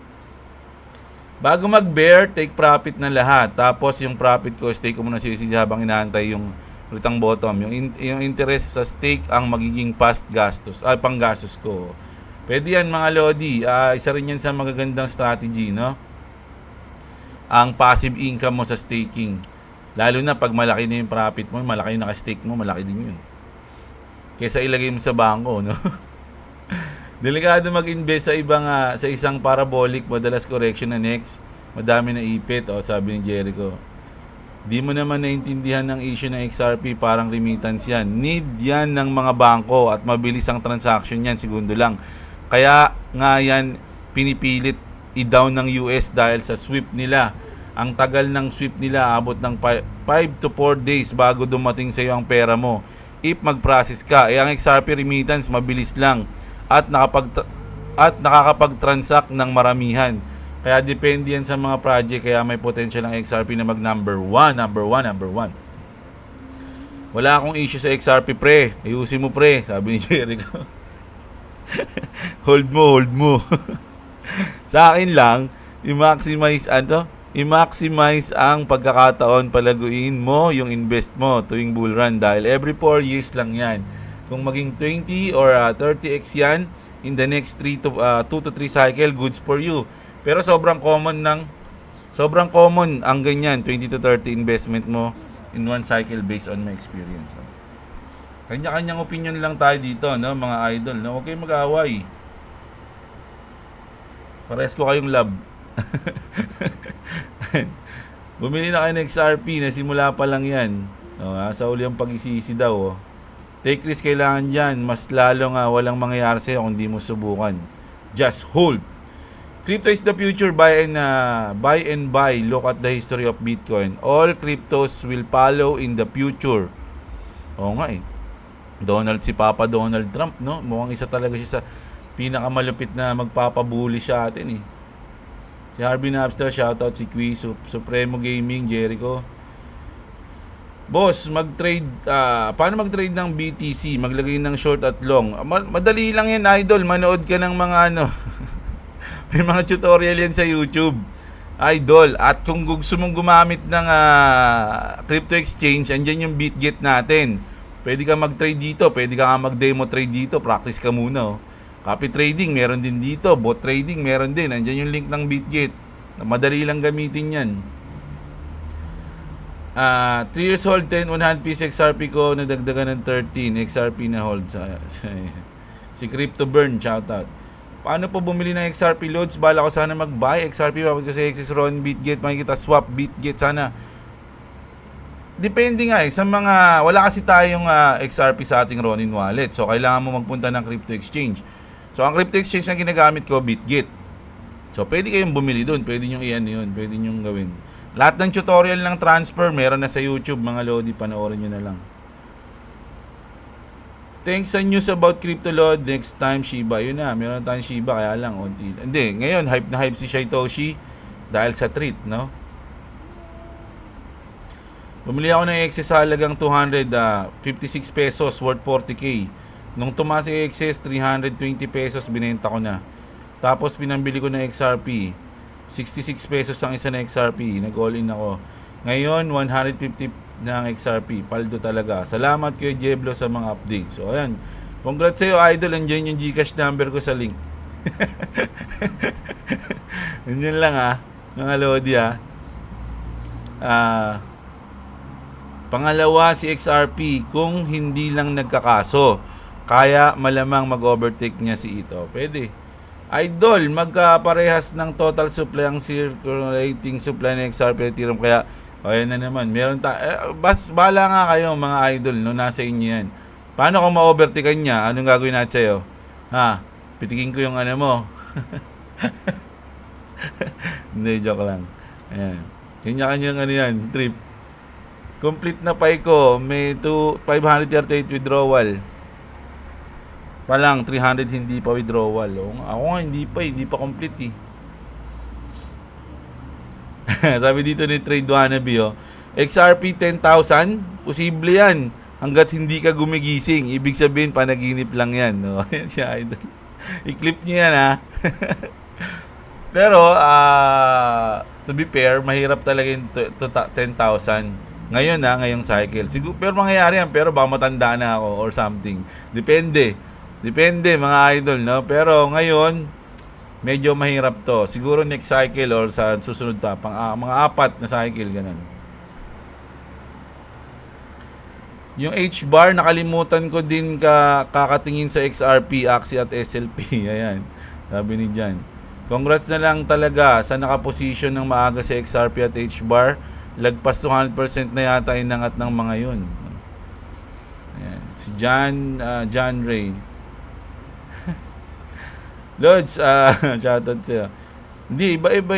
Bago mag-bear, take profit na lahat. Tapos yung profit ko, stake ko muna sisi habang inaantay yung ritang bottom. Yung interest sa stake ang magiging panggastos ko. Pwede yan, mga Lodi. Isa rin yan sa magagandang strategy, no? Ang passive income mo sa staking. Lalo na pag malaki na yung profit mo, malaki yung naka-stake mo, malaki din yun. Kesa ilagay mo sa bangko, no? Delikado mag-invest sa isang parabolic, madalas correction na next, madami na ipit, sabi ni Jericho. Di mo naman naintindihan ng issue ng XRP, parang remittance yan. Need yan ng mga bangko at mabilis ang transaction yan, segundo lang. Kaya nga yan pinipilit i-down ng US dahil sa sweep nila. Ang tagal ng sweep nila, abot ng 5 to 4 days bago dumating sa iyo ang pera mo. If mag-process ka, ang XRP remittance mabilis lang. At nakakapag-transact ng maramihan. Kaya depende yan sa mga project, kaya may potential ng XRP na mag number 1. Wala akong issue sa XRP, pre. Ayusin mo, pre, sabi ni Jericho. hold mo. Sa akin lang, i-maximize i-maximize ang pagkakataon, palaguin mo yung invest mo tuwing bull run dahil every 4 years lang yan. Kung maging 20 or 30x yan, in the next 2 to 3 cycle, goods for you. Pero sobrang common ang ganyan, 20 to 30 investment mo in one cycle based on my experience. Kanya-kanyang opinion lang tayo dito, no, mga idol, no? Huwag kayong mag-away. Pares ko kayong love. Bumili na kayo ng XRP, nasimula pa lang yan. Sa uli ang pag-isisi daw. Take risk kailangan dyan. Mas lalo nga walang mangyayari sa'yo kung di mo subukan. Just hold. Crypto is the future. Buy and buy. Look at the history of Bitcoin. All cryptos will follow in the future. Oo nga eh. Si Papa Donald Trump, no? Mukhang isa talaga siya sa pinakamalupit na magpapabuli siya atin eh. Si Harvey Napster, shoutout si Quiz, Supremo Gaming, Jericho. Boss, paano mag-trade ng BTC? Maglagay ng short at long. Madali lang yan, idol. Manood ka ng mga may mga tutorial yan sa YouTube. Idol. At kung gusto mong gumamit ng crypto exchange, andyan yung BitGet natin. Pwede ka mag-trade dito. Pwede ka mag-demo trade dito. Practice ka muna. Copy trading, meron din dito. Bot trading, meron din. Andyan yung link ng BitGet. Madali lang gamitin yan. 3 years old, 100 piece XRP ko, nadagdagan ng 13. XRP na hold. Si Crypto Burn, shoutout. Paano po bumili ng XRP loads? Bala ko sana mag-buy XRP. Bakit kasi XS Ron, BitGet, makikita swap, BitGet sana. Depende nga eh. Sa mga, wala kasi tayong XRP sa ating Ronin wallet. So, kailangan mo magpunta ng crypto exchange. So, ang crypto exchange na ginagamit ko, BitGet. So, pwede kayong bumili doon. Pwede nyo iyan yun. Pwede nyo gawin. Lahat ng tutorial ng transfer, meron na sa YouTube. Mga Lodi, panoorin nyo na lang. Thanks sa news about crypto load. Next time, Shiba. Yun na, meron tayong Shiba. Kaya lang, unti. Hindi, ngayon, hype na hype si Satoshi dahil sa treat, no? Bumili ako ng excess halagang 256 pesos worth 40k. Nung tumaas yung excess, 320 pesos, binenta ko na. Tapos pinambili ko ng XRP. 66 pesos ang isa na XRP. Nag-all in ako. Ngayon, 150 ng XRP. Paldo talaga. Salamat kay Jeblo sa mga updates. So, ayan. Congrats sa'yo, idol. Andiyan yung Gcash number ko sa link. Andiyan lang mga Lodi pangalawa si XRP kung hindi lang nagkakaso. Kaya malamang mag-overtake niya si ito. Pwede. Idol, magkaparehas ng total supply ang circulating supply ng XRP Ethereum. Kaya, ayan na naman. Meron bala nga kayo mga idol, no? Nasa inyo yan. Paano kung ma-overtake niya? Anong gagawin natin sa'yo? Pitikin ko yung mo. Hindi, joke lang. Ayan. Kanya-kanyang yan, trip. Complete na pay ko. May 538 withdrawal. Palang 300 hindi pa withdrawal. Ako nga hindi pa complete Sabi dito ni Trade Wannabe XRP 10,000, posible yan hanggat hindi ka gumigising. Ibig sabihin panaginip lang yan, no? Yan si idol. I-clip niyo yan Pero to be fair, mahirap talaga yung 10,000. Ngayon ngayong cycle. Siguro, pero mangyayari yan. Pero baka matanda na ako or something. Depende mga idol, no? Pero ngayon, medyo mahirap to. Siguro next cycle or sa susunod mga 4 na cycle, ganun. Yung H-bar, nakalimutan ko din kakatingin sa XRP, Axie at SLP. Ayan, sabi ni Jan. Congrats na lang talaga sa nakaposition ng maaga sa XRP at H-bar. Lagpas 200% na yata inangat ng mga yun. Ayan. Si John Ray. Lods, shoutout sa'yo. Hindi, iba-iba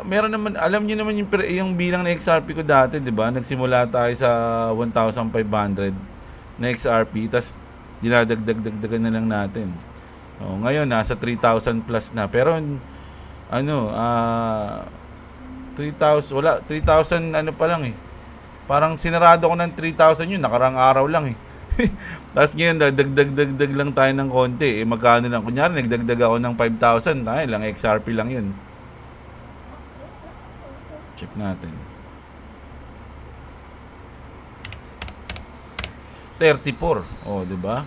meron naman, alam niyo naman yung bilang na XRP ko dati, di ba? Nagsimula tayo sa 1,500 na XRP, tas dinadagdag-dagdagan na lang natin. Ngayon, nasa 3,000 plus na. Pero, 3,000 pa lang Parang sinarado ko ng 3,000 yun, nakarang araw lang Tapos ngayon, dagdag lang tayo ng konti. Magkano lang? Kunyari, nagdagdag ako ng 5,000. Lang, XRP lang yun. check natin. 34. Oh, 'di ba?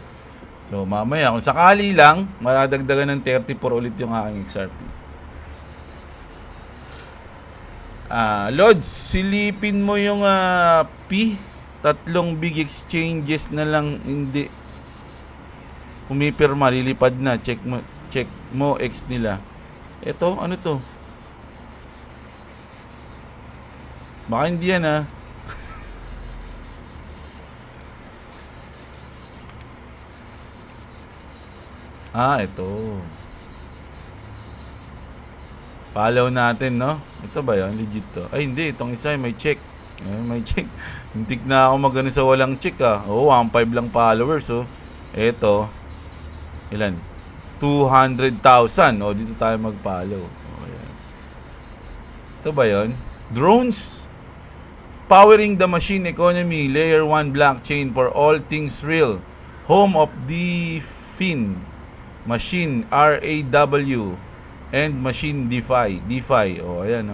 So mamaya kung sakali lang madadagdagan ng 34 ulit yung aking XRP. Lods, silipin mo yung P. Tatlong big exchanges na lang hindi pumipirma, lilipad na. Check mo X nila. Ito, ano to? Baka hindi yan ito. Follow natin, no? Ito ba yun? Legit to. Ay, hindi. Itong isa, may check. May check. Hintik na ako magano sa walang check, Oo, 1.5 lang followers, Ito. Ilan? 200,000. Dito tayo mag-follow. Ayan. Ito ba yun? Drones. Powering the machine economy. Layer 1 blockchain for all things real. Home of the Fin. Machine RAW. And machine DeFi. Ayan,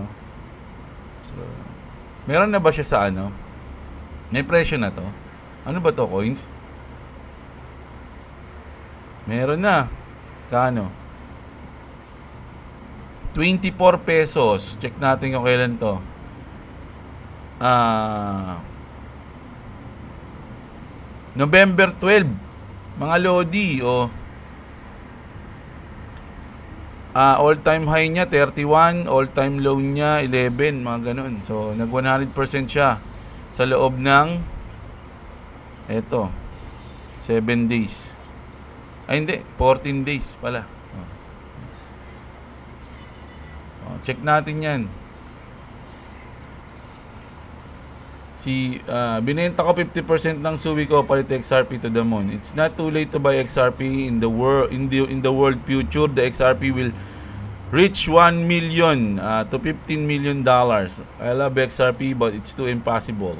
So, meron na ba siya sa May presyo na to? Ano ba to, coins? Meron na. Kano? 24 pesos. Check natin kung kailan to. November 12. Mga Lodi, all-time high niya 31, all-time low niya 11, mga ganun. So, nag 100% siya sa loob ng 7 days. Ay, hindi, 14 days pala. Check natin yan. Binenta ko 50% ng suwi ko palit XRP to the moon. It's not too late to buy XRP in the world future. The XRP will reach 1 million to 15 million dollars. I love XRP but it's too impossible.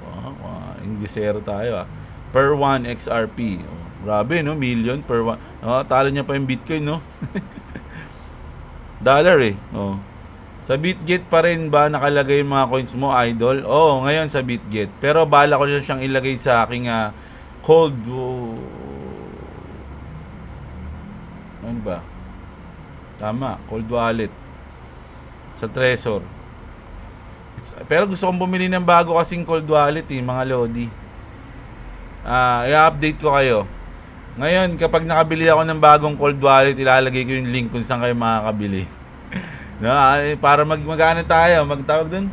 Inglesero tayo per 1 XRP. Grabe, no? Million per 1. Talo niya pa yung Bitcoin, no? Dollar Sa Bitget pa rin ba nakalagay yung mga coins mo, idol? Ngayon sa Bitget. Pero bala ko siyang ilagay sa aking cold... ano ba? Tama, cold wallet. Sa Trezor. Pero gusto kong bumili ng bago kasing cold wallet, mga Lodi. I-update ko kayo. Ngayon, kapag nakabili ako ng bagong cold wallet, ilalagay ko yung link kung saan kayo makakabili. Para magano tayo, magtawag doon.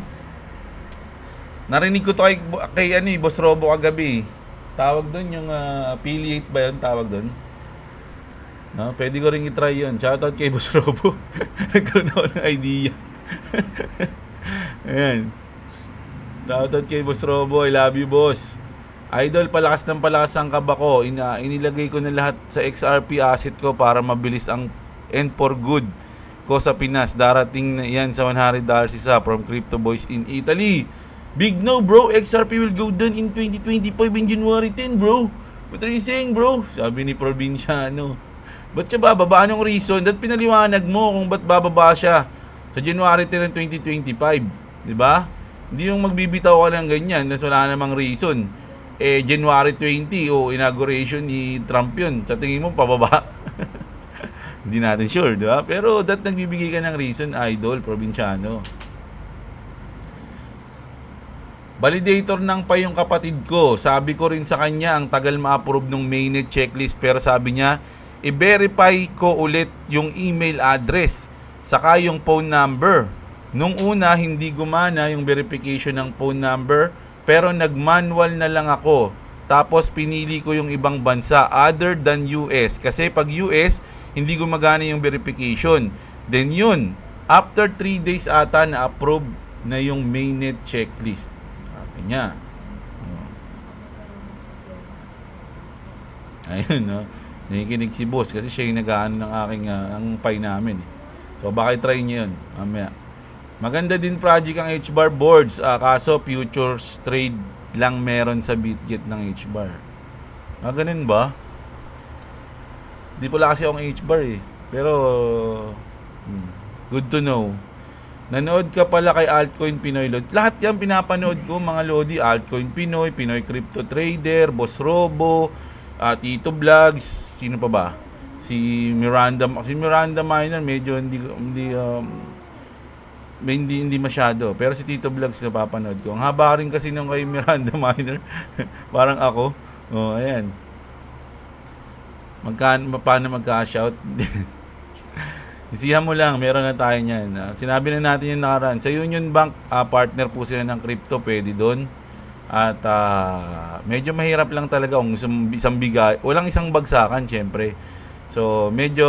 Narinig ko to kay Boss Robo kagabi. Tawag doon yung affiliate ba 'yon, tawag doon? Pwede ko ring i-try 'yon. Shoutout kay Boss Robo. Nagkaroon ako ng idea. Ayan. Shoutout kay Boss Robo. I love you, boss. Idol, palakas ng palakas ang kaba ko. Inilagay ko na lahat sa XRP asset ko para mabilis ang and for good ko sa Pinas. Darating na yan sa $100 isa from Crypto Boys in Italy. Big no, bro. XRP will go down in 2025 in January 10, bro. What are you saying, bro? Sabi ni Provinciano. Ba't siya bababa? Anong reason? That pinaliwanag mo kung ba't bababa siya sa January 10 ng 2025. Diba? Hindi yung magbibitaw ka ng ganyan na wala namang reason. January 20 inauguration ni Trump yun. Sa tingin mo, pababa? Hindi natin sure, di ba? Pero nagbibigay ka ng reason, idol, Provinciano. Validator ng pa yung kapatid ko. Sabi ko rin sa kanya, ang tagal ma-approve ng mainnet checklist. Pero sabi niya, i-verify ko ulit yung email address. Saka yung phone number. Nung una, hindi gumana yung verification ng phone number. Pero nag-manual na lang ako. Tapos pinili ko yung ibang bansa other than US. Kasi pag US, hindi gumagana yung verification. Then yun, after 3 days ata na-approve na yung mainnet checklist. Sabi niya. Ayun, nakikinig si boss kasi siya yung nag-aano ng aking ang pay namin. So baka i-try niyo yun. Mamaya. Maganda din project ang HBAR boards. Kaso futures trade lang meron sa Bitget ng HBAR. Ganun ba? Di pala kasi akong HBAR Pero good to know. Nanood ka pala kay Altcoin Pinoy Lodi. Lahat yan pinapanood ko, mga Lodi. Altcoin Pinoy, Pinoy Crypto Trader, Boss Robo, Tito Vlogs, sino pa ba? Si Miranda Miner medyo hindi masyado. Pero si Tito Vlogs napapanood ko. Ang haba rin kasi nung kay Miranda Miner. Parang ako. Oh, ayan. Paano magka-shout? Isihan mo lang, meron na tayo niyan. Sinabi na natin yung nakaraan. Sa Union Bank, partner po sila ng crypto, pwede doon. At medyo mahirap lang talaga kung isang bigay. Walang isang bagsakan, syempre. So, medyo,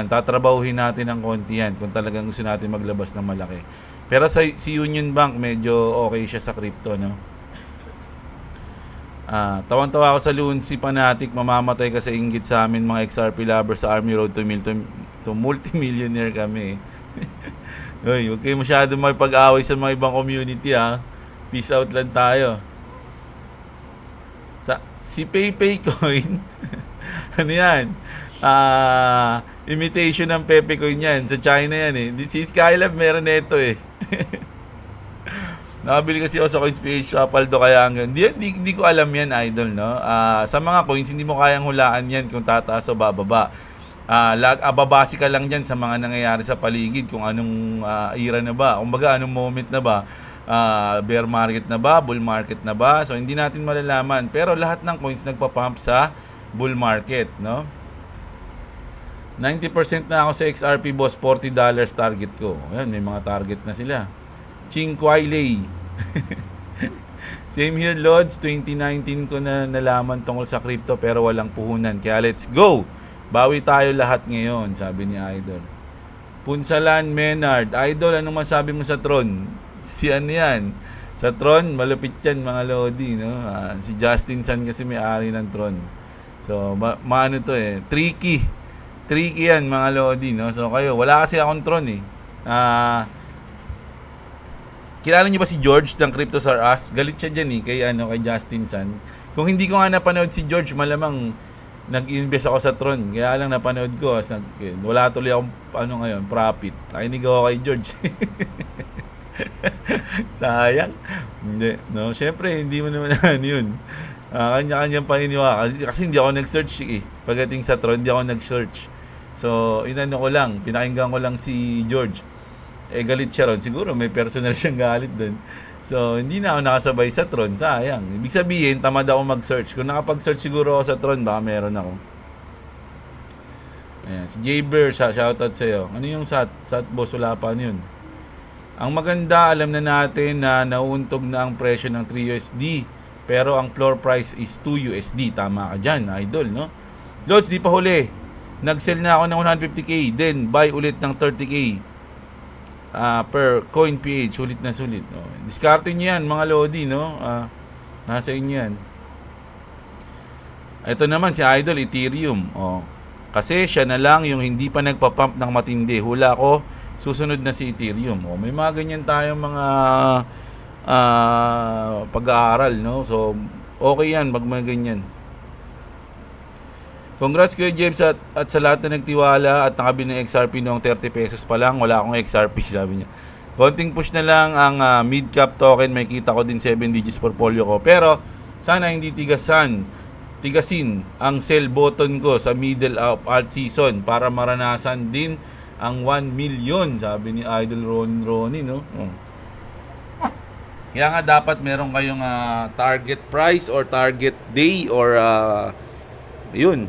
tatrabahuhin natin ng konti yan kung talagang gusto natin maglabas ng malaki. Pero si Union Bank, medyo okay siya sa crypto, no? Tawan-tawa ako sa Lunsi Fanatic, mamamatay ka sa inggit sa amin mga XRP lovers sa Army Road to multimillionaire kami. Uy, huwag kayo masyado makipag-away sa mga ibang community, ha. Peace out lang tayo. Si PayPay Coin, ano yan? Imitation ng Pepe Coin yan. Sa China yan eh. Si Skylab meron na ito eh. Nakabili kasi ako sa CoinSpace Shop, Aldo, kaya hanggang hindi ko alam yan, idol, no? Sa mga coins, hindi mo kayang hulaan yan kung tataas o bababa. Babase ka lang dyan sa mga nangyayari sa paligid, kung anong era na ba, kumbaga anong moment na ba, bear market na ba, bull market na ba, so hindi natin malalaman. Pero lahat ng coins nagpa-pump sa bull market, no? 90% na ako sa XRP, boss. $40 target ko. Ayan, may mga target na sila. Ching Kwai Lei. Same here, Lods. 2019 ko na nalaman tungkol sa crypto pero walang puhunan. Kaya let's go! Bawi tayo lahat ngayon, sabi ni Idol. Punsalan Menard. Idol, anong masabi mo sa Tron? Si ano yan? Sa Tron, malupit yan, mga Lodi, no? Si Justin San kasi may-ari ng Tron. So, maano to eh. Tricky yan, mga Lodi, no? So, kayo, wala kasi akong Tron eh. Kilala niyo ba si George ng Cryptos R Us? Galit siya dyan eh, kay Justin San. Kung hindi ko nga napanood si George, malamang nag-invest ako sa Tron. Kaya lang napanood ko, wala tuloy akong profit. Nakinig ako kay George. Sayang. Hindi, no? Siyempre, hindi mo naman yun. Kanya-kanyang paniniwala. Kasi hindi ako nag-search eh. Pagdating sa Tron, hindi ako nag-search. So, pinakinggan ko lang si George. Galit siya ron. Siguro may personal siyang galit dun. So, hindi na ako nakasabay sa Tron. Sayang. Ibig sabihin, tamad ako mag-search. Kung nakapag-search siguro ako sa Tron, baka meron ako. Ayan. Si Jaber, shoutout sa'yo. Ano yung SAT? SAT boss, wala pa yun. Ang maganda, alam na natin na nauuntog na ang presyo ng 3 USD. Pero ang floor price is 2 USD. Tama ka dyan, idol, no? Lods, di pa huli. Nag-sell na ako ng 150k. Then, buy ulit ng 30k. Per coin PH, sulit na sulit. No? Discarte nyo yan, mga Lodi, no? Nasa inyo yan. Ito naman si Idol, Ethereum. Kasi siya na lang yung hindi pa nagpa-pump ng matindi. Hula ko, susunod na si Ethereum. May mga ganyan tayong mga pag-aaral, no? So, okay yan, mga ganyan. Congrats Kuya James at sa lahat na nagtiwala at nakabili ng XRP noong 30 pesos pa lang. Wala akong XRP, sabi niya. Konting push na lang ang mid-cap token. May kita ko din 7 digits portfolio ko. Pero sana hindi tigasin ang sell button ko sa middle of alt season para maranasan din ang 1 million, sabi ni Idol Ronnie, no? Kaya nga dapat meron kayong target price or target day or yun.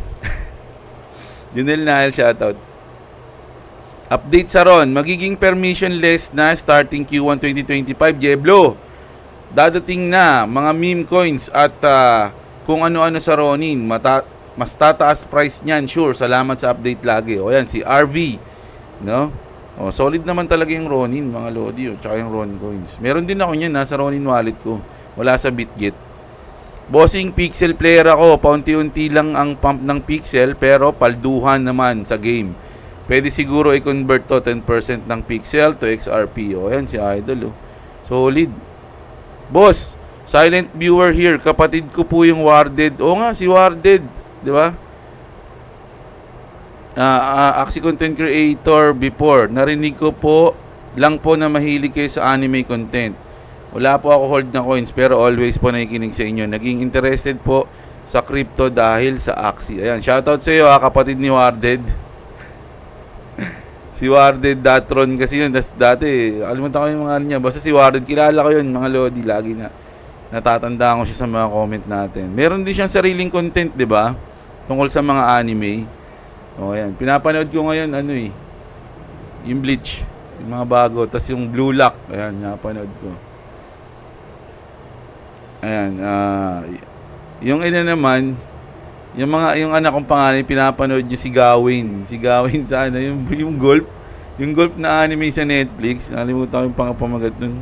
Junel Nahel, shoutout. Update sa Ron. Magiging permissionless na starting Q1 2025. Jeblo. Dadating na mga meme coins at kung ano-ano sa Ronin. Mas tataas price niyan. Sure. Salamat sa update lagi. O yan, si RV. No? Solid naman talaga yung Ronin, mga Lodi. Tsaka yung Ronin coins. Meron din ako niyan nasa Ronin wallet ko. Wala sa BitGet. Bossing, pixel player ako. Paunti-unti lang ang pump ng pixel pero palduhan naman sa game. Pwede siguro i-convert to 10% ng pixel to XRP. Ayan si Idol. Solid. Boss, silent viewer here. Kapatid ko po yung Warded. Nga, si Warded. Di ba? Axie content creator before. Narinig ko po lang po na mahilig kayo sa anime content. Wala po ako hold na coins pero always po nakikinig sa inyo. Naging interested po sa crypto dahil sa Axie. Ayan, shoutout sa iyo kapatid ni Warded. Si Warded Datron kasi yun. Dati, alimutan ko yung mga ano niya. Basta si Warded, kilala ko yun mga Lodi. Lagi na natatandaan ko siya sa mga comment natin. Meron din siyang sariling content, di ba? Tungkol sa mga anime. O, ayan. Pinapanood ko ngayon, yung Bleach. Yung mga bago. Tapos yung Blue Lock. Ayan, napanood ko. Ayan, yung ina naman, yung anak kong pangalan, pinapanood niyo si Gawin. Si Gawin sa yung golf. Yung golf na anime sa Netflix. Nalimutan ko yung pangapamagat nun.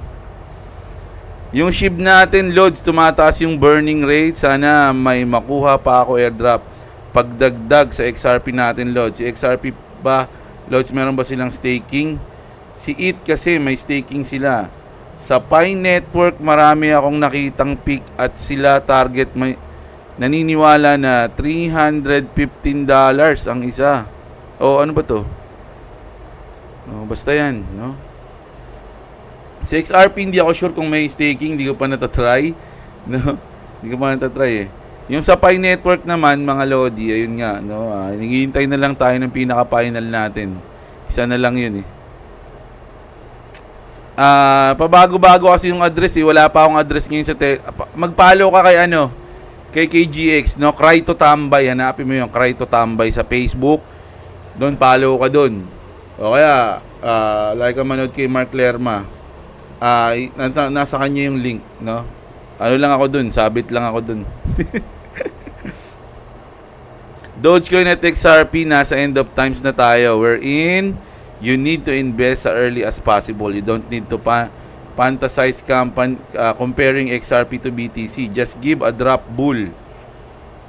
Yung SHIB natin, Lods, tumataas yung burning rate. Sana may makuha pa ako airdrop. Pagdagdag sa XRP natin, Lods. Si XRP ba, Lods, meron ba silang staking? Si IT kasi may staking sila. Sa Pi Network, marami akong nakitang peak at sila target may naniniwala na $315 ang isa. O ano ba to? O, basta yan, no? Sa XRP, hindi ako sure kung may staking, hindi ko pa natatry. No? Hindi ko pa natatry eh. Yung sa Pi Network naman, mga Lodi, ayun nga, no? Naghihintay na lang tayo ng pinaka-final natin. Isa na lang yun eh. Pabago-bago kasi yung address eh. Wala pa akong address ngayon sa mag-follow ka kay KGX, no? Cry to Tambay. Hanapin mo yung Cry to Tambay sa Facebook. Doon follow ka doon. O kaya like ka manood kay Mark Lerma. Nasa kanya yung link, no? Ano lang ako doon, sabit lang ako doon. Dogecoin at XRP nasa end of times na tayo. We're in. You need to invest as early as possible. You don't need to fantasize comparing XRP to BTC. Just give a drop bull.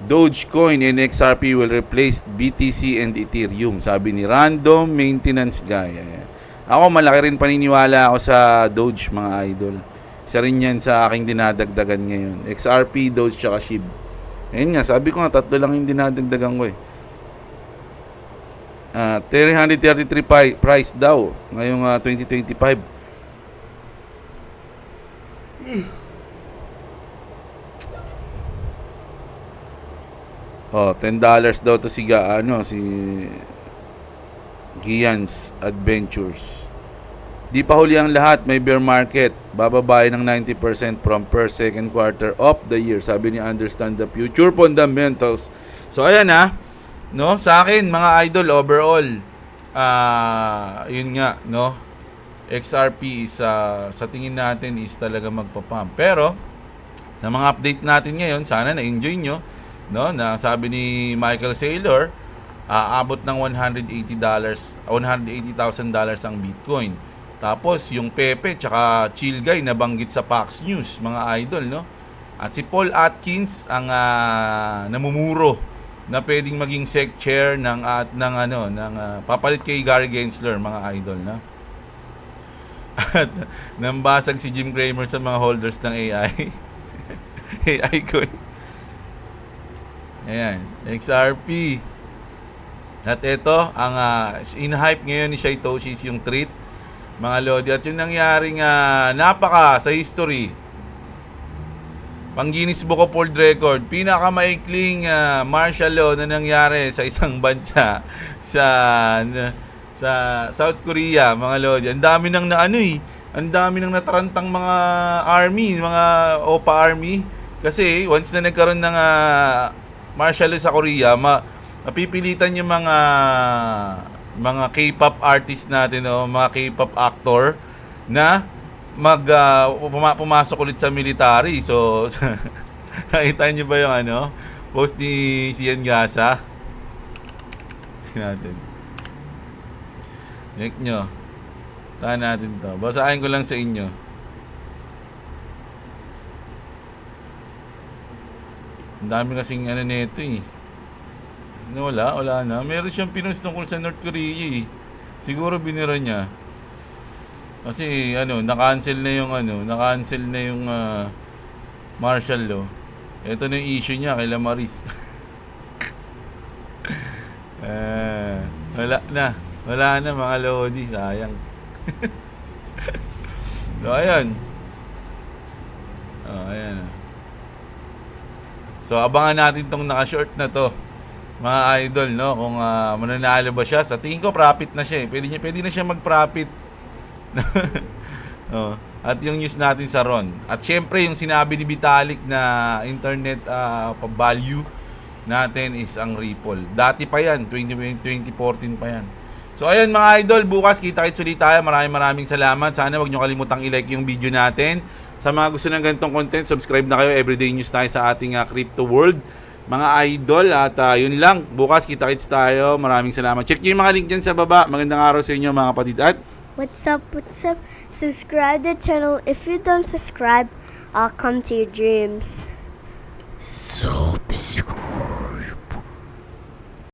Dogecoin and XRP will replace BTC and Ethereum. Sabi ni Random Maintenance Guy. Ayan. Ako malaki rin paniniwala ako sa Doge, mga idol. Isa rin yan sa aking dinadagdagan ngayon. XRP, Doge, tsaka SHIB. Ayun nga, sabi ko nga, 3 lang yung dinadagdagan ko eh. 333 price daw ngayong 2025. Oh, $10 daw to si Gian's Adventures. Di pa huli ang lahat, may bear market. Bababae ng 90% from first, second quarter of the year. Sabi ni Understand the Future Fundamentals. So ayan no, sa akin mga idol overall yun nga, no, XRP is sa tingin natin is talaga magpa-pump. Pero sa mga update natin ngayon, sana na-enjoy nyo, no, na sabi ni Michael Saylor, aabot ng $180,000 ang Bitcoin. Tapos yung Pepe tsaka Chill Guy nabanggit sa Fox News, mga idol, no. At si Paul Atkins ang namumuro na pwedeng maging SEC chair ng papalit kay Gary Gensler, mga idol, na. At nambasag si Jim Cramer sa mga holders ng AI. AI coin. Ayan, XRP. At ito, ang in-hype ngayon ni Shytoshi yung treat, mga Lodi. At yung nangyaring napaka sa history, pang Guinness Book of World Record, pinakamaikling martial law na nangyari sa isang bansa sa South Korea, mga Lodi. Ang dami nang ang dami nang natarantang mga army, mga OPA army, kasi once na nagkaroon ng martial law sa Korea, mapipilitan yung mga K-pop artist natin, mga K-pop actor na pumasok ulit sa military. So nakita niyo ba yung post ni Sian Gasa natin? Check nyo. Tahan natin to. Basahin ko lang sa inyo. Ang dami kasing nito eh. Wala na. Meron siyang pinost tungkol sa North Korea eh. Siguro binira niya. Kasi na-cancel na yung martial law. Ito na yung issue niya kay Lamaris. Wala na mga Lodi, sayang. So, ayan. Oh, ayan. So, abangan natin tong naka-short na to. Mga idol, no? Kung mananalo ba siya. Sa tingin ko, profit na siya eh. Pwede na siya mag-profit. Oh. At yung news natin sa Ron. At syempre, yung sinabi ni Vitalik na internet value natin is ang Ripple. Dati pa yan, 2014 pa yan. So ayun mga idol, bukas kita-kits ulit tayo. Maraming salamat. Sana wag nyo kalimutang i-like yung video natin. Sa mga gusto ng ganitong content, subscribe na kayo. Everyday news tayo sa ating crypto world. Mga idol, at yun lang. Bukas kita-kits tayo. Maraming salamat. Check nyo yung mga link dyan sa baba. Magandang araw sa inyo mga kapatid. At What's up? What's up? Subscribe the channel. If you don't subscribe, I'll come to your dreams. Subscribe.